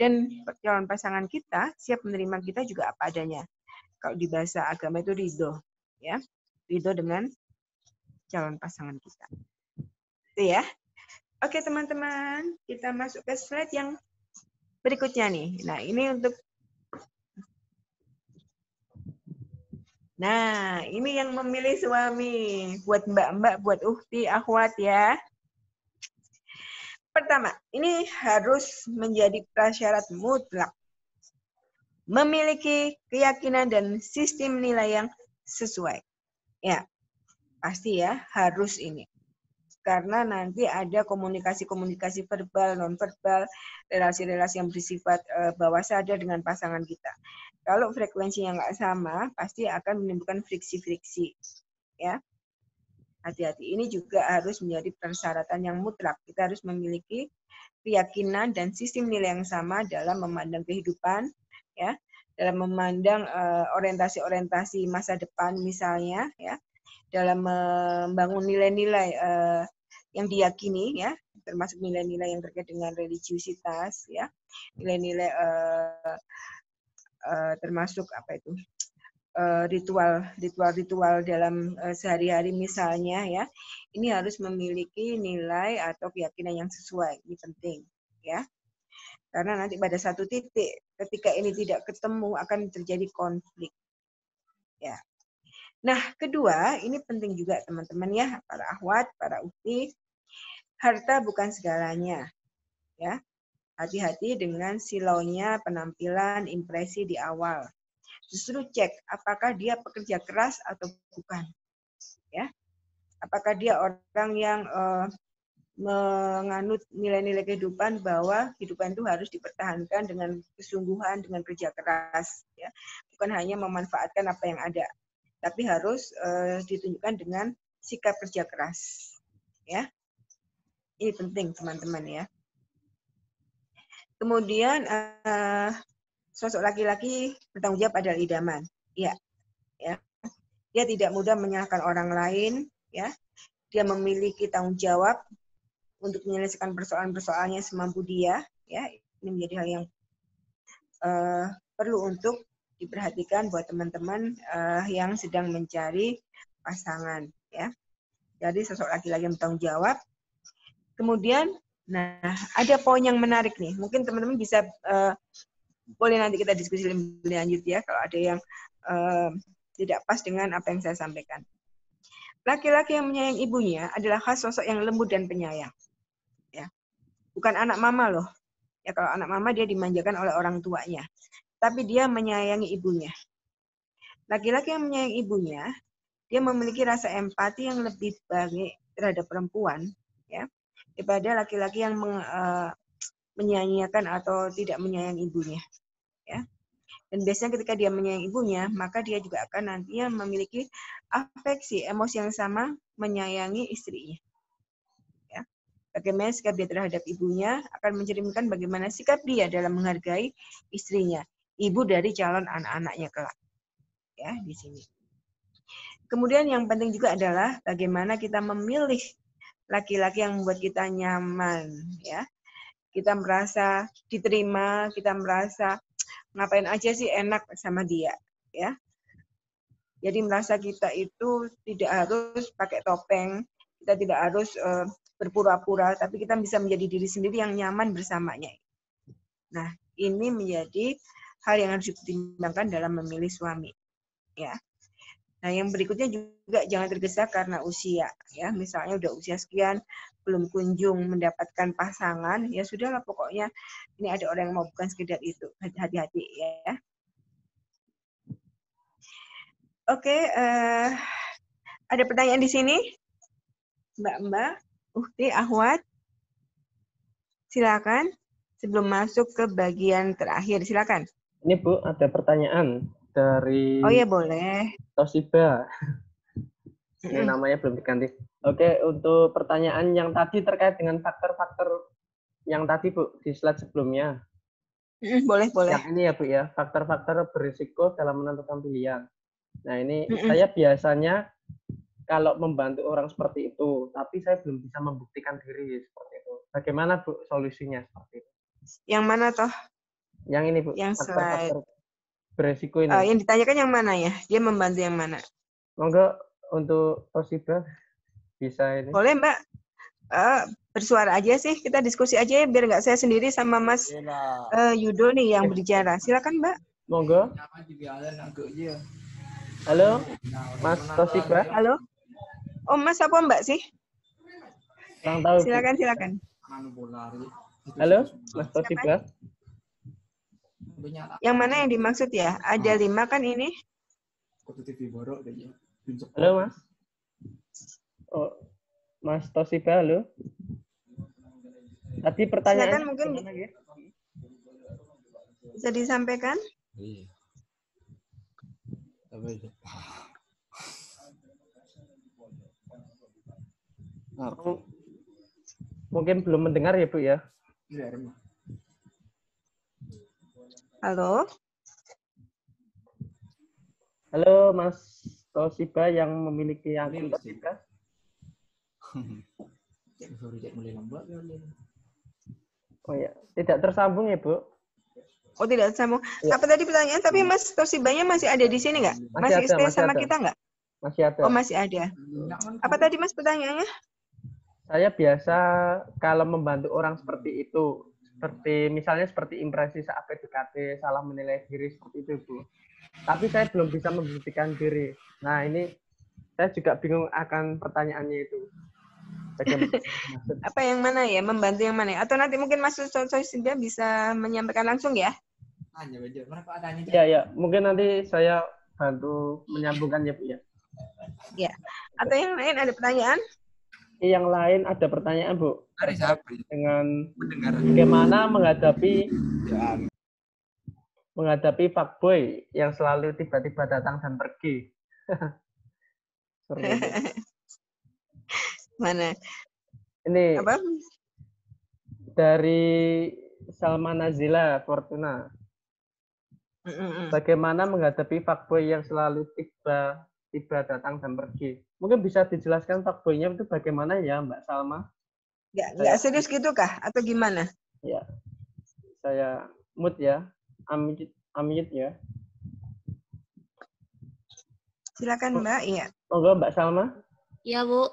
dan calon pasangan kita siap menerima kita juga apa adanya. Kalau di bahasa agama itu ridho, ya, ridho dengan calon pasangan kita. Itu ya. Oke teman-teman, kita masuk ke slide yang berikutnya nih. Nah ini untuk Nah, ini yang memilih suami. Buat mbak-mbak, buat ukhti, akhwat ya. Pertama, ini harus menjadi prasyarat mutlak. Memiliki keyakinan dan sistem nilai yang sesuai. Ya, pasti ya, harus ini. Karena nanti ada komunikasi-komunikasi verbal, non-verbal, relasi-relasi yang bersifat bawah sadar dengan pasangan kita. Kalau frekuensinya nggak sama, pasti akan menimbulkan friksi-friksi. Ya, hati-hati. Ini juga harus menjadi persyaratan yang mutlak. Kita harus memiliki keyakinan dan sistem nilai yang sama dalam memandang kehidupan, ya, dalam memandang orientasi-orientasi masa depan misalnya, ya, dalam membangun nilai-nilai yang diyakini, ya, termasuk nilai-nilai yang terkait dengan religiusitas, ya, nilai-nilai termasuk apa itu ritual dalam sehari-hari misalnya, ya, ini harus memiliki nilai atau keyakinan yang sesuai. Ini penting, ya, karena nanti pada satu titik ketika ini tidak ketemu akan terjadi konflik, ya. Nah kedua, ini penting juga teman-teman ya, para akhwat, para ukhti, harta bukan segalanya, ya. Hati-hati dengan silaunya penampilan, impresi di awal. Justru cek apakah dia pekerja keras atau bukan, ya. Apakah dia orang yang menganut nilai-nilai kehidupan bahwa kehidupan itu harus dipertahankan dengan kesungguhan, dengan kerja keras, ya. Bukan hanya memanfaatkan apa yang ada, tapi harus ditunjukkan dengan sikap kerja keras, ya. Ini penting teman-teman ya. Kemudian sosok laki-laki bertanggung jawab adalah idaman, ya, ya. Dia tidak mudah menyalahkan orang lain, ya. Dia memiliki tanggung jawab untuk menyelesaikan persoalan-persoalannya semampu dia, ya. Ini menjadi hal yang perlu untuk diperhatikan buat teman-teman yang sedang mencari pasangan, ya. Jadi sosok laki-laki yang bertanggung jawab. Kemudian, nah ada poin yang menarik nih. Mungkin teman-teman bisa boleh nanti kita diskusi lebih lanjut ya kalau ada yang tidak pas dengan apa yang saya sampaikan. Laki-laki yang menyayangi ibunya adalah khas sosok yang lembut dan penyayang. Ya. Bukan anak mama loh. Ya, kalau anak mama dia dimanjakan oleh orang tuanya. Tapi dia menyayangi ibunya. Laki-laki yang menyayangi ibunya, dia memiliki rasa empati yang lebih baik terhadap perempuan, ya, daripada laki-laki yang menyanyiakan atau tidak menyayangi ibunya, ya. Dan biasanya ketika dia menyayangi ibunya, maka dia juga akan nantinya memiliki afeksi, emosi yang sama menyayangi istrinya. Ya. Bagaimana sikap dia terhadap ibunya akan mencerminkan bagaimana sikap dia dalam menghargai istrinya, ibu dari calon anak-anaknya kelak. Ya, di sini. Kemudian yang penting juga adalah bagaimana kita memilih laki-laki yang membuat kita nyaman, ya. kita merasa diterima, kita merasa ngapain aja sih enak sama dia, ya. Jadi merasa kita itu tidak harus pakai topeng, kita tidak harus berpura-pura, tapi kita bisa menjadi diri sendiri yang nyaman bersamanya. Nah, ini menjadi hal yang harus dipertimbangkan dalam memilih suami, ya. Nah, yang berikutnya juga jangan tergesa karena usia, ya. Misalnya udah usia sekian, belum kunjung mendapatkan pasangan, ya sudahlah pokoknya ini ada orang yang mau, bukan sekedar itu. Hati-hati, ya. Oke, ada pertanyaan di sini? Mbak, Uhti, Ahwat? Silakan. Sebelum masuk ke bagian terakhir, silakan. Ini Bu, ada pertanyaan dari Oh ya, boleh. Toshiba. Ini namanya belum diganti. Oke, untuk pertanyaan yang tadi terkait dengan faktor-faktor yang tadi Bu, di slide sebelumnya. Boleh. Yang ini ya Bu ya, faktor-faktor berisiko dalam menentukan pilihan. Nah ini saya biasanya kalau membantu orang seperti itu, tapi saya belum bisa membuktikan diri seperti itu. Bagaimana Bu solusinya seperti itu? Yang mana toh? Yang ini Bu, Yang faktor-faktor berisiko ini. Yang ditanyakan yang mana ya? Dia membantu yang mana? Monggo untuk Toshiba bisa ini. Boleh Mbak, bersuara aja sih, kita diskusi aja ya, biar nggak saya sendiri sama Mas Yudo nih yang berbicara. Silakan Mbak. Monggo. Halo, Mas Toshiba. Halo. Oh Mas apa Mbak sih? Kurang tahu. Silakan. Halo, Mas Toshiba. Yang mana yang dimaksud ya? Ada 5 kan ini? Halo Mas. Oh, Mas Toshiba, halo. Tadi pertanyaan. Silakan mungkin bisa disampaikan. Mungkin belum mendengar ya Bu ya. Halo. Halo Mas Toshiba yang memiliki akun Toshiba. Oh ya, tidak tersambung ya Bu. Oh tidak tersambung. Ya. Apa tadi pertanyaan? Tapi Mas Toshibanya masih ada di sini nggak? Masih stay sama kita nggak? Masih ada. Oh masih ada. Apa tadi Mas pertanyaannya? Saya biasa kalau membantu orang seperti itu, misalnya seperti impresi saat PDKT, salah menilai diri seperti itu Bu. Tapi saya belum bisa membuktikan diri. Nah ini saya juga bingung akan pertanyaannya itu. Apa yang mana ya? Membantu yang mana? Atau nanti mungkin Mas Toshiba bisa menyampaikan langsung ya? Ya. Mungkin nanti saya bantu menyambungkan ya Bu ya. Ya. Atau yang lain ada pertanyaan? Yang lain ada pertanyaan Bu. Dengan bagaimana menghadapi fuckboy yang selalu tiba-tiba datang dan pergi. Mana? Ini apa? Dari Salma Nazila Fortuna. Bagaimana menghadapi fuckboy yang selalu tiba datang dan pergi? Mungkin bisa dijelaskan fuckboy-nya itu bagaimana ya Mbak Salma? Nggak serius gitu kah? Atau gimana? Ya, saya mute ya. Amit ya. Silakan Mbak. Iya. Monggo Mbak Salma. Iya Bu.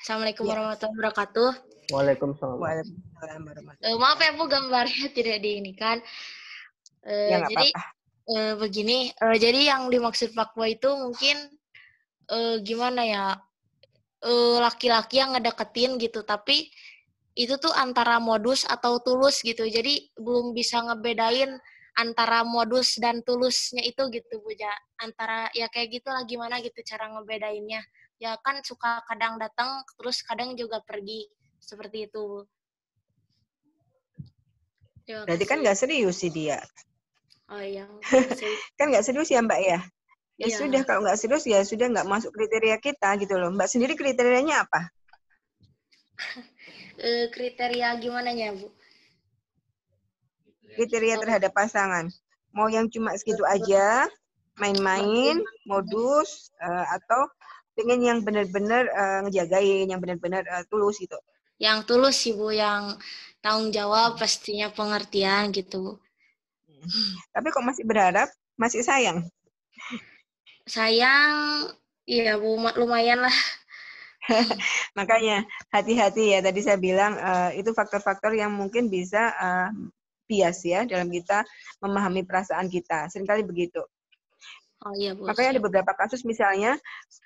Assalamualaikum warahmatullahi wabarakatuh. Waalaikumsalam. Waalaikumsalam warahmatullahi Maaf ya Bu, gambarnya tidak diinikan. Ya, jadi begini. Jadi yang dimaksud fuckboy itu mungkin gimana ya? Laki-laki yang ngedeketin gitu, tapi itu tuh antara modus atau tulus gitu. Jadi belum bisa ngebedain antara modus dan tulusnya itu gitu Bu. Antara ya kayak gitulah, gimana gitu cara ngebedainnya. Ya kan suka kadang datang terus kadang juga pergi seperti itu. Berarti kan nggak serius sih dia. Oh iya. Kan nggak serius ya Mbak ya? Ya iya. Sudah, kalau nggak serius ya sudah nggak masuk kriteria kita gitu loh. Mbak sendiri kriterianya apa? Kriteria gimana ya Bu? Kriteria terhadap pasangan. Mau yang cuma segitu aja, main-main, modus, atau pengen yang benar-benar ngejagain, yang benar-benar tulus gitu? Yang tulus sih Bu, yang tanggung jawab, pastinya pengertian gitu. Tapi kok masih berharap, masih sayang? Sayang, ya Bu, lumayan lah. Makanya hati-hati ya, tadi saya bilang itu faktor-faktor yang mungkin bisa bias ya dalam kita memahami perasaan kita. Seringkali begitu. Oh iya Bu, Makanya ada siap. beberapa kasus misalnya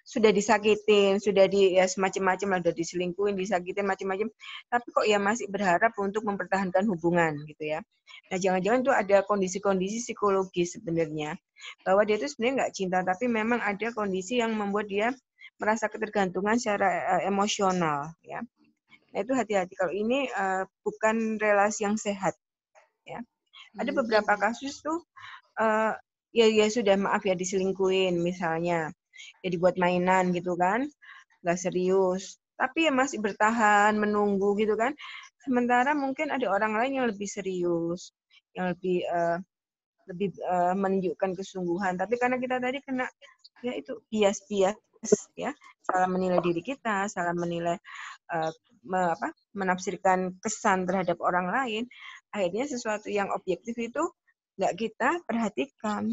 sudah disakitin, sudah ya semacam-macam lah, udah diselingkuhin, disakitin macam-macam, tapi kok ya masih berharap untuk mempertahankan hubungan gitu ya. Nah, jangan-jangan tuh ada kondisi-kondisi psikologis sebenarnya bahwa dia itu sebenarnya nggak cinta, tapi memang ada kondisi yang membuat dia merasa ketergantungan secara emosional ya. Nah, itu hati-hati kalau ini bukan relasi yang sehat ya. Ada beberapa kasus tuh ya sudah maaf ya diselingkuhin misalnya, ya dibuat mainan gitu kan, nggak serius, tapi ya masih bertahan menunggu gitu kan. Sementara mungkin ada orang lain yang lebih serius, yang lebih menunjukkan kesungguhan, tapi karena kita tadi kena ya itu bias-bias ya, salah menilai diri kita, salah menilai menafsirkan kesan terhadap orang lain, akhirnya sesuatu yang objektif itu nggak kita perhatikan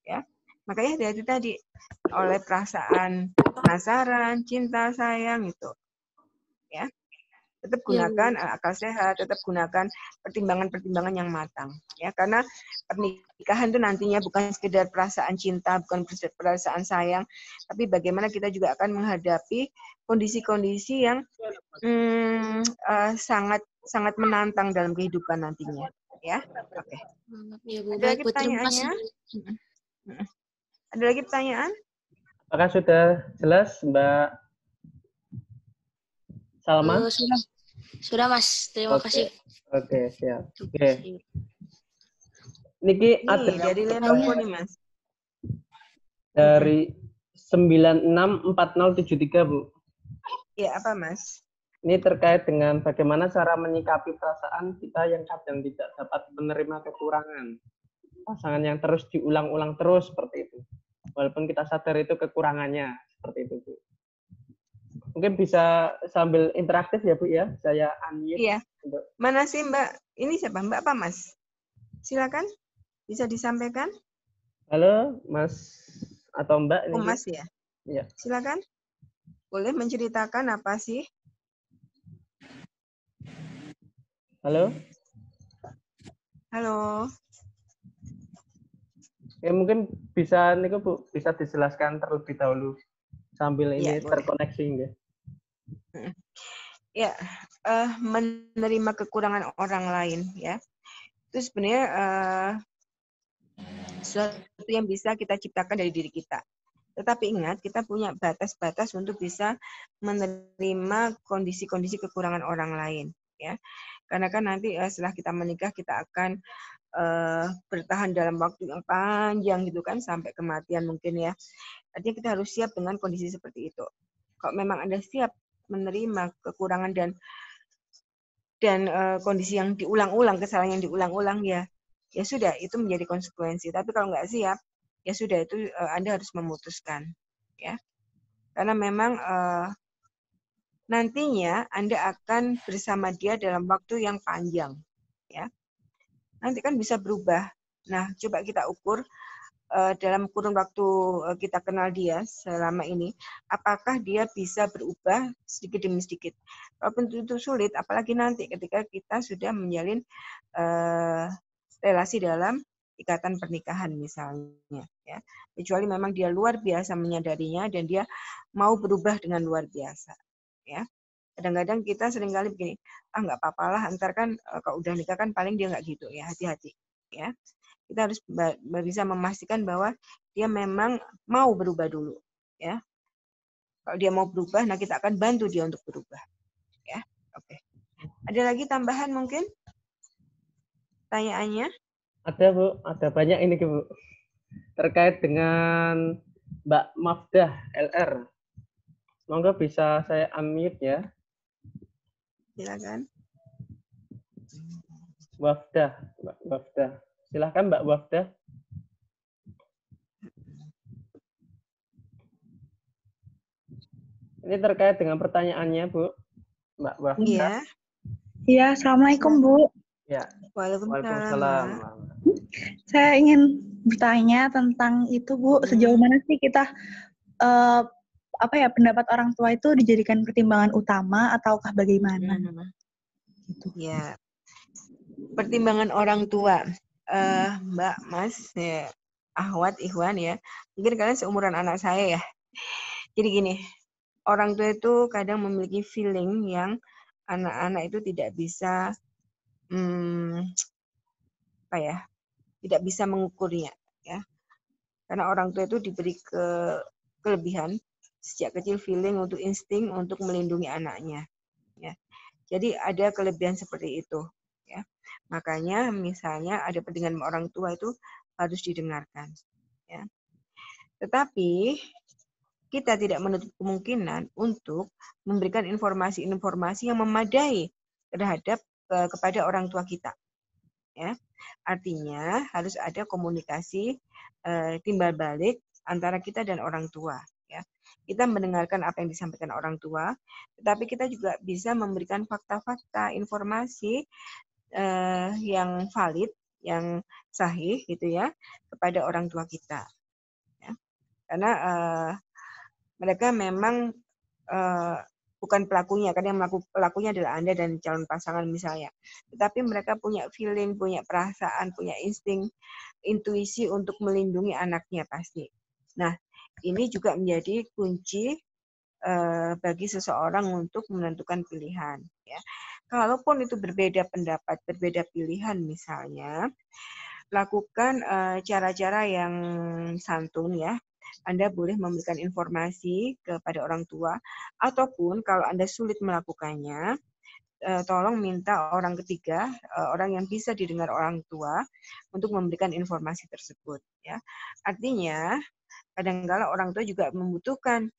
ya. Makanya hati-hati tadi oleh perasaan penasaran, cinta, sayang itu ya. Tetap gunakan akal sehat, tetap gunakan pertimbangan-pertimbangan yang matang ya, karena pernikahan itu nantinya bukan sekedar perasaan cinta, bukan perasaan sayang, tapi bagaimana kita juga akan menghadapi kondisi-kondisi yang sangat sangat menantang dalam kehidupan nantinya ya. Oke. Ya Bu, Ada baik lagi Bu, terima pertanyaannya? kasih. Ada lagi pertanyaan? Apakah sudah jelas, Mbak Salma? Sudah Mas, terima kasih. Oke, siap. Terima Oke. kasih. Niki Nih, ada dari Lenovo nih, Mas. dari 964073, Bu. Ya, apa, Mas? Ini terkait dengan bagaimana cara menyikapi perasaan kita yang kadang tidak dapat menerima kekurangan. Pasangan yang terus diulang-ulang terus seperti itu. Walaupun kita sadar itu kekurangannya, seperti itu, Bu. Mungkin bisa sambil interaktif ya, Bu ya. Saya unmute. Iya. Mana sih, Mbak? Ini siapa? Mbak apa, Mas? Silakan. Bisa disampaikan? Halo, Mas atau Mbak ini? Oh, Mas ya? Iya. Silakan. Boleh menceritakan apa sih? Halo? Halo. Ya mungkin bisa nih Bu, bisa dijelaskan terlebih dahulu sambil ini Ya, terkoneksi enggak? Ya, menerima kekurangan orang lain ya. Itu sebenarnya sesuatu yang bisa kita ciptakan dari diri kita. Tetapi ingat, kita punya batas-batas untuk bisa menerima kondisi-kondisi kekurangan orang lain ya. Karena kan nanti setelah kita menikah kita akan bertahan dalam waktu yang panjang gitu kan, sampai kematian mungkin ya. Artinya kita harus siap dengan kondisi seperti itu. Kalau memang Anda siap menerima kekurangan dan kondisi yang diulang-ulang, kesalahan yang diulang-ulang ya sudah, itu menjadi konsekuensi. Tapi kalau nggak siap, ya sudah, itu Anda harus memutuskan ya. Karena memang nantinya Anda akan bersama dia dalam waktu yang panjang ya. Nanti kan bisa berubah. Nah, coba kita ukur dalam kurun waktu kita kenal dia selama ini, apakah dia bisa berubah sedikit demi sedikit. Walaupun itu sulit, apalagi nanti ketika kita sudah menjalin relasi dalam ikatan pernikahan misalnya. Ya. Kecuali memang dia luar biasa menyadarinya dan dia mau berubah dengan luar biasa. Ya. Kadang-kadang kita seringkali begini, nggak apa-apalah, antar kan kalau udah nikah kan paling dia nggak gitu ya, hati-hati. Ya. Kita harus bisa memastikan bahwa dia memang mau berubah dulu, ya. Kalau dia mau berubah, nah kita akan bantu dia untuk berubah, ya. Oke. Ada lagi tambahan mungkin? Tanyaannya? Ada Bu, ada banyak ini Bu. Terkait dengan Mbak Mafdah LR. Semoga bisa saya unmute ya. Silakan. Wafdah, Mbak Wafdah. Silakan Mbak Wafdah. Ini terkait dengan pertanyaannya, Bu. Mbak Wafdah. Iya. Iya, Assalamualaikum Bu. Ya, Waalaikumsalam. Waalaikumsalam. Saya ingin bertanya tentang itu Bu, sejauh mana sih kita pendapat orang tua itu dijadikan pertimbangan utama ataukah bagaimana? Gitu. Ya, pertimbangan orang tua, Mbak, Mas, ya, Ahwat, Ikhwan ya. Mungkin kalian seumuran anak saya ya. Jadi gini, orang tua itu kadang memiliki feeling yang anak-anak itu tidak bisa tidak bisa mengukurnya ya. Karena orang tua itu diberi kelebihan sejak kecil feeling untuk insting untuk melindungi anaknya ya. Jadi ada kelebihan seperti itu ya. Makanya misalnya ada pendengaran orang tua itu harus didengarkan ya. Tetapi kita tidak menutup kemungkinan untuk memberikan informasi-informasi yang memadai terhadap kepada orang tua kita. Ya, artinya harus ada komunikasi timbal balik antara kita dan orang tua. Ya, kita mendengarkan apa yang disampaikan orang tua, tetapi kita juga bisa memberikan fakta-fakta, informasi yang valid, yang sahih, gitu ya, kepada orang tua kita. Ya. Karena mereka memang bukan pelakunya, kan yang pelakunya adalah Anda dan calon pasangan misalnya. Tetapi mereka punya feeling, punya perasaan, punya insting, intuisi untuk melindungi anaknya pasti. Nah, ini juga menjadi kunci bagi seseorang untuk menentukan pilihan. Ya. Kalaupun itu berbeda pendapat, berbeda pilihan misalnya, lakukan cara-cara yang santun ya. Anda boleh memberikan informasi kepada orang tua, ataupun kalau Anda sulit melakukannya, tolong minta orang ketiga, orang yang bisa didengar orang tua, untuk memberikan informasi tersebut. Ya. Artinya, kadang-kala orang tua juga membutuhkan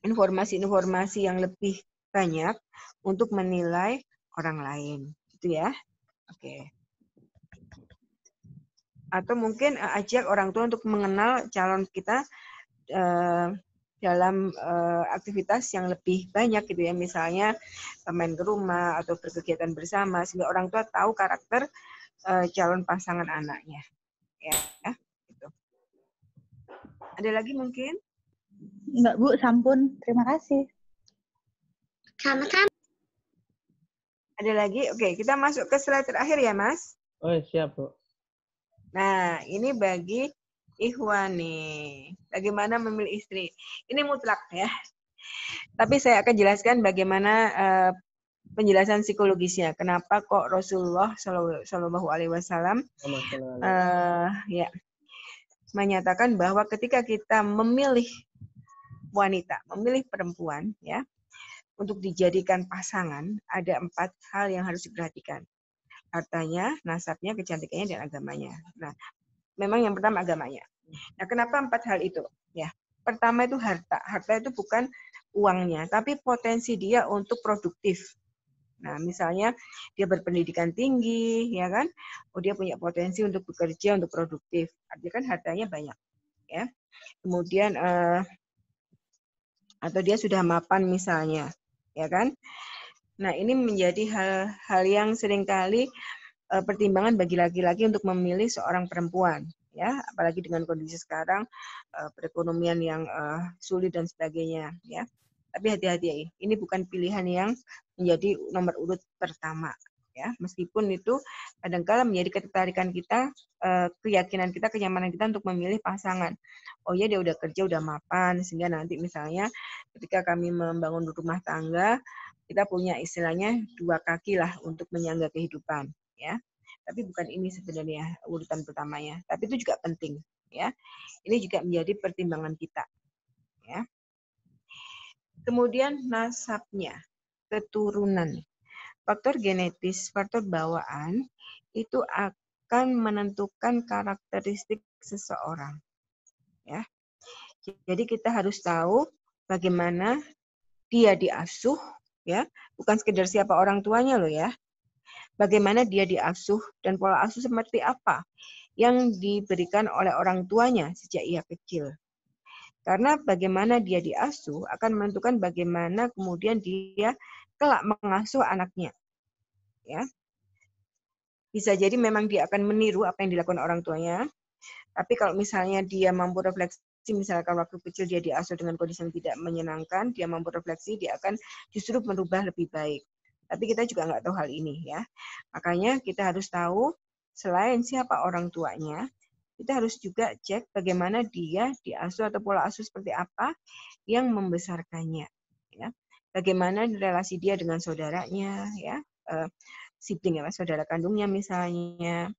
informasi-informasi yang lebih banyak untuk menilai orang lain. Gitu ya. Oke. Atau mungkin ajak orang tua untuk mengenal calon kita dalam aktivitas yang lebih banyak gitu ya, misalnya main ke rumah atau berkegiatan bersama sehingga orang tua tahu karakter calon pasangan anaknya. Ya, gitu. Ada lagi mungkin? Enggak Bu, sampun. Terima kasih. Sama-sama. Ada lagi? Oke, kita masuk ke slide terakhir ya, Mas. Oh, siap, Bu. Nah, ini bagi Ikhwan nih. Bagaimana memilih istri. Ini mutlak ya. Tapi saya akan jelaskan bagaimana penjelasan psikologisnya. Kenapa kok Rasulullah Shallallahu Alaihi Wasallam ya menyatakan bahwa ketika kita memilih wanita, memilih perempuan ya untuk dijadikan pasangan, ada 4 hal yang harus diperhatikan. Hartanya, nasabnya, kecantikannya, dan agamanya. Nah, memang yang pertama agamanya. Nah, kenapa 4 hal itu? Ya, pertama itu harta. Harta itu bukan uangnya, tapi potensi dia untuk produktif. Nah, misalnya dia berpendidikan tinggi, ya kan? Oh, dia punya potensi untuk bekerja, untuk produktif. Artinya kan hartanya banyak, ya. Kemudian atau dia sudah mapan misalnya, ya kan? Nah, ini menjadi hal yang seringkali pertimbangan bagi laki-laki untuk memilih seorang perempuan, ya, apalagi dengan kondisi sekarang perekonomian yang sulit dan sebagainya, ya. Tapi hati-hati, ini bukan pilihan yang menjadi nomor urut pertama, ya. Meskipun itu kadang-kala menjadi ketertarikan kita, keyakinan kita, kenyamanan kita untuk memilih pasangan. Oh ya, dia udah kerja, udah mapan, sehingga nanti misalnya ketika kami membangun rumah tangga, kita punya istilahnya 2 kaki lah untuk menyangga kehidupan, ya. Tapi bukan ini sebenarnya urutan pertamanya. Tapi itu juga penting, ya. Ini juga menjadi pertimbangan kita, ya. Kemudian nasabnya, keturunan, faktor genetis, faktor bawaan itu akan menentukan karakteristik seseorang, ya. Jadi kita harus tahu bagaimana dia diasuh, ya, bukan sekedar siapa orang tuanya loh ya. Bagaimana dia diasuh dan pola asuh seperti apa yang diberikan oleh orang tuanya sejak ia kecil. Karena bagaimana dia diasuh akan menentukan bagaimana kemudian dia kelak mengasuh anaknya. Ya. Bisa jadi memang dia akan meniru apa yang dilakukan orang tuanya, tapi kalau misalnya dia mampu refleksi, misalkan waktu kecil dia diasuh dengan kondisi yang tidak menyenangkan, dia mampu refleksi, dia akan justru merubah lebih baik. Tapi kita juga nggak tahu hal ini ya. Makanya kita harus tahu selain siapa orang tuanya, kita harus juga cek bagaimana dia diasuh atau pola asuh seperti apa yang membesarkannya. Ya. Bagaimana relasi dia dengan saudaranya, ya, sibling ya, saudara kandungnya misalnya.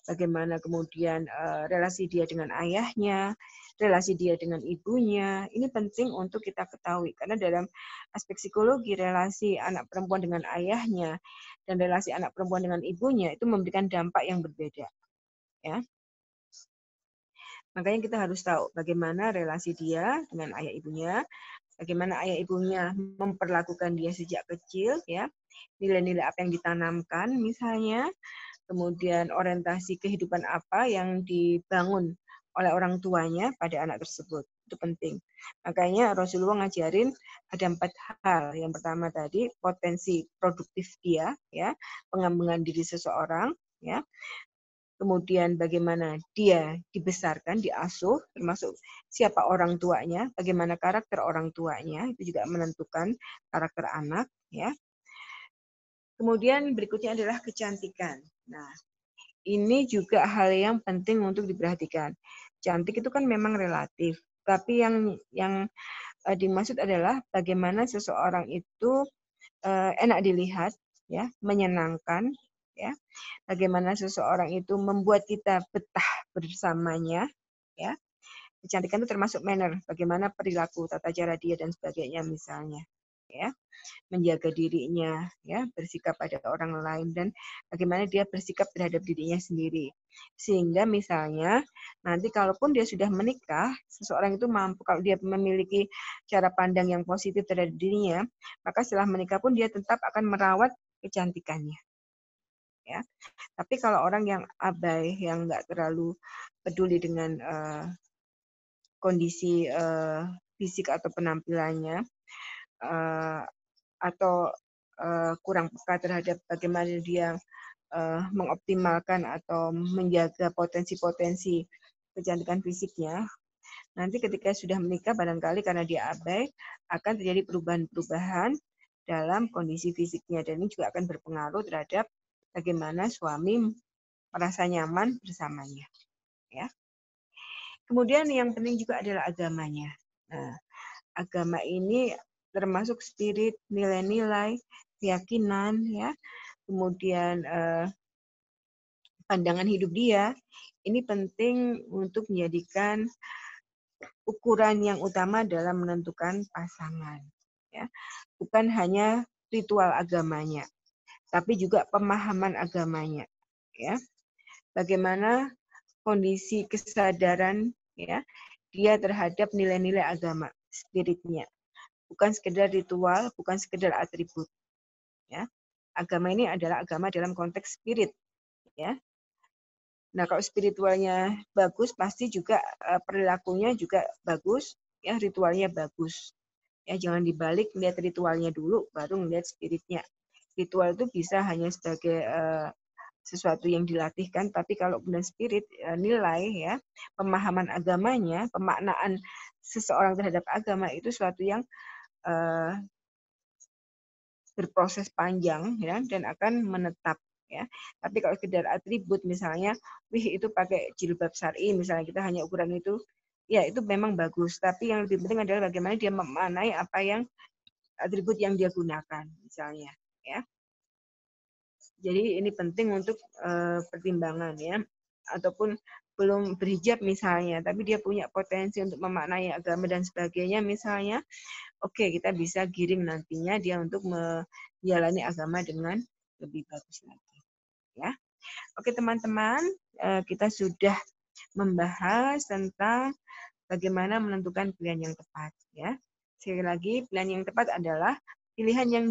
Bagaimana kemudian relasi dia dengan ayahnya, relasi dia dengan ibunya. Ini penting untuk kita ketahui karena dalam aspek psikologi relasi anak perempuan dengan ayahnya dan relasi anak perempuan dengan ibunya itu memberikan dampak yang berbeda. Ya. Makanya kita harus tahu bagaimana relasi dia dengan ayah ibunya, bagaimana ayah ibunya memperlakukan dia sejak kecil, ya, nilai-nilai apa yang ditanamkan misalnya, kemudian orientasi kehidupan apa yang dibangun oleh orang tuanya pada anak tersebut. Itu penting. Makanya Rasulullah ngajarin ada 4 hal. Yang pertama tadi potensi produktif dia, ya, pengembangan diri seseorang, ya. Kemudian bagaimana dia dibesarkan, diasuh, termasuk siapa orang tuanya, bagaimana karakter orang tuanya, itu juga menentukan karakter anak, ya. Kemudian berikutnya adalah kecantikan. Nah, ini juga hal yang penting untuk diperhatikan. Cantik itu kan memang relatif, tapi yang dimaksud adalah bagaimana seseorang itu enak dilihat, ya, menyenangkan, ya. Bagaimana seseorang itu membuat kita betah bersamanya, ya. Kecantikan itu termasuk manner, bagaimana perilaku, tata cara dia dan sebagainya misalnya, ya. Menjaga dirinya, ya, bersikap pada orang lain dan bagaimana dia bersikap terhadap dirinya sendiri. Sehingga misalnya nanti kalaupun dia sudah menikah, seseorang itu mampu kalau dia memiliki cara pandang yang positif terhadap dirinya, maka setelah menikah pun dia tetap akan merawat kecantikannya. Ya. Tapi kalau orang yang abai, yang nggak terlalu peduli dengan kondisi fisik atau penampilannya, atau kurang peka terhadap bagaimana dia mengoptimalkan atau menjaga potensi-potensi kecantikan fisiknya, nanti ketika sudah menikah barangkali karena dia abai akan terjadi perubahan-perubahan dalam kondisi fisiknya dan ini juga akan berpengaruh terhadap bagaimana suami merasa nyaman bersamanya. Ya. Kemudian yang penting juga adalah agamanya. Nah, agama ini termasuk spirit, nilai-nilai, keyakinan, ya, kemudian pandangan hidup dia. Ini penting untuk menjadikan ukuran yang utama dalam menentukan pasangan. Ya. Bukan hanya ritual agamanya, tapi juga pemahaman agamanya. Ya. Bagaimana kondisi kesadaran, ya, dia terhadap nilai-nilai agama, spiritnya. Bukan sekedar ritual, bukan sekedar atribut. Ya. Agama ini adalah agama dalam konteks spirit. Ya. Nah, kalau spiritualnya bagus, pasti juga perilakunya juga bagus, ya, ritualnya bagus. Ya, jangan dibalik, lihat ritualnya dulu, baru melihat spiritnya. Ritual itu bisa hanya sebagai sesuatu yang dilatihkan, tapi kalau benar spirit, nilai, ya, pemahaman agamanya, pemaknaan seseorang terhadap agama itu sesuatu yang berproses panjang, ya, dan akan menetap. Ya. Tapi kalau sekedar atribut misalnya, wih itu pakai jilbab syar'i misalnya kita hanya ukuran itu, ya itu memang bagus. Tapi yang lebih penting adalah bagaimana dia memaknai apa yang atribut yang dia gunakan misalnya. Ya. Jadi ini penting untuk pertimbangan ya. Ataupun belum berhijab misalnya, tapi dia punya potensi untuk memaknai agama dan sebagainya misalnya, oke, kita bisa giring nantinya dia untuk menjalani agama dengan lebih bagus lagi. Ya, oke teman-teman, kita sudah membahas tentang bagaimana menentukan pilihan yang tepat. Ya, sekali lagi pilihan yang tepat adalah pilihan yang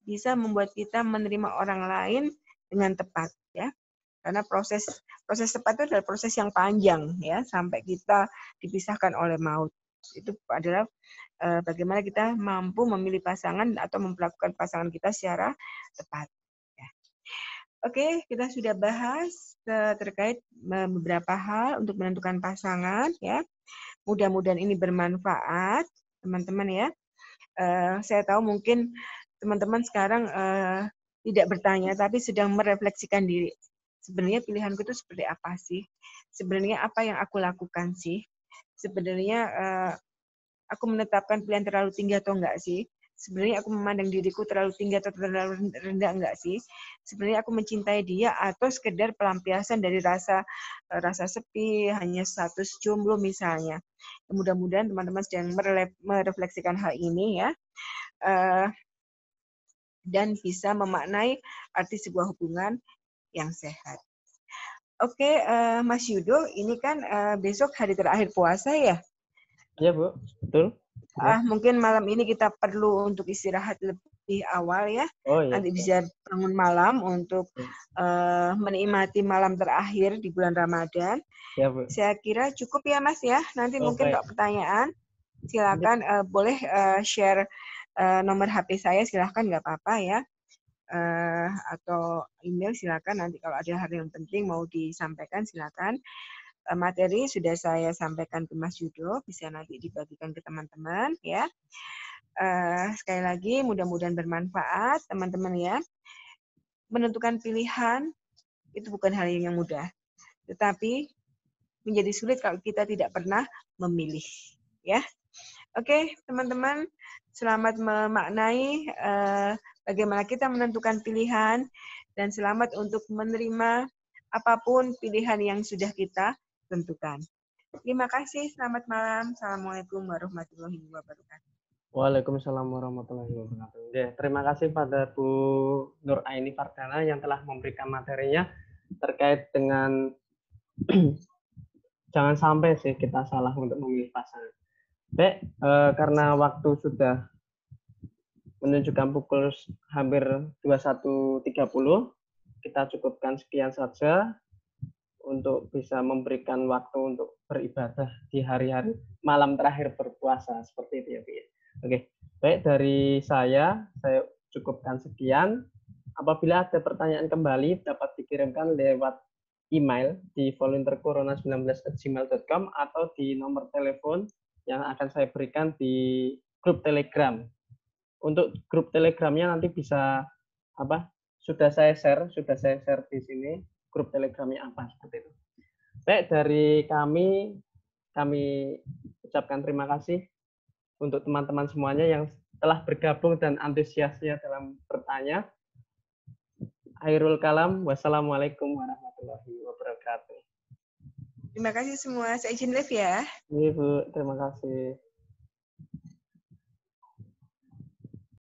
bisa membuat kita menerima orang lain dengan tepat. Ya, karena proses tepat itu adalah proses yang panjang ya sampai kita dipisahkan oleh maut. Itu adalah bagaimana kita mampu memilih pasangan atau memperlakukan pasangan kita secara tepat. Ya. Oke, kita sudah bahas terkait beberapa hal untuk menentukan pasangan. Ya, mudah-mudahan ini bermanfaat, teman-teman ya. Saya tahu mungkin teman-teman sekarang tidak bertanya, tapi sedang merefleksikan diri. Sebenarnya pilihanku itu seperti apa sih? Sebenarnya apa yang aku lakukan sih? Sebenarnya aku menetapkan pilihan terlalu tinggi atau enggak sih? Sebenarnya aku memandang diriku terlalu tinggi atau terlalu rendah enggak sih? Sebenarnya aku mencintai dia atau sekedar pelampiasan dari rasa sepi, hanya status jomblo misalnya. Mudah-mudahan teman-teman sedang merefleksikan hal ini ya. Dan bisa memaknai arti sebuah hubungan yang sehat. Oke, Mas Yudo, ini kan besok hari terakhir puasa ya? Iya, Bu. Betul. Mungkin malam ini kita perlu untuk istirahat lebih awal ya. Oh, iya. Nanti bisa bangun malam untuk menikmati malam terakhir di bulan Ramadan. Ya, Bu. Saya kira cukup ya, Mas ya. Nanti mungkin baik. kalau pertanyaan, silakan boleh share nomor HP saya, silakan nggak apa-apa ya. Atau email silakan, nanti kalau ada hal yang penting mau disampaikan silakan. Materi sudah saya sampaikan ke Mas Yudo, bisa nanti dibagikan ke teman-teman ya. Sekali lagi mudah-mudahan bermanfaat teman-teman ya. Menentukan pilihan itu bukan hal yang mudah, tetapi menjadi sulit kalau kita tidak pernah memilih ya. Oke, teman-teman, selamat memaknai bagaimana kita menentukan pilihan dan selamat untuk menerima apapun pilihan yang sudah kita tentukan. Terima kasih, selamat malam. Assalamualaikum warahmatullahi wabarakatuh. Waalaikumsalam warahmatullahi wabarakatuh. Ya, terima kasih pada Bu Nur Aini Fardana yang telah memberikan materinya terkait dengan jangan sampai sih kita salah untuk memilih pasangan. Baik, karena waktu sudah menunjukkan pukul hampir 21.30, kita cukupkan sekian saja untuk bisa memberikan waktu untuk beribadah di hari-hari malam terakhir berpuasa seperti itu ya, Bu. Oke, baik, dari saya cukupkan sekian. Apabila ada pertanyaan kembali dapat dikirimkan lewat email di volunteercorona19@gmail.com atau di nomor telepon yang akan saya berikan di grup Telegram. Untuk grup Telegramnya nanti bisa sudah saya share di sini grup Telegramnya apa seperti itu. Baik, dari kami ucapkan terima kasih untuk teman-teman semuanya yang telah bergabung dan antusiasnya dalam bertanya. Akhirul kalam, wassalamualaikum warahmatullahi wabarakatuh. Terima kasih semua, saya izin live ya. Iya, Bu, terima kasih.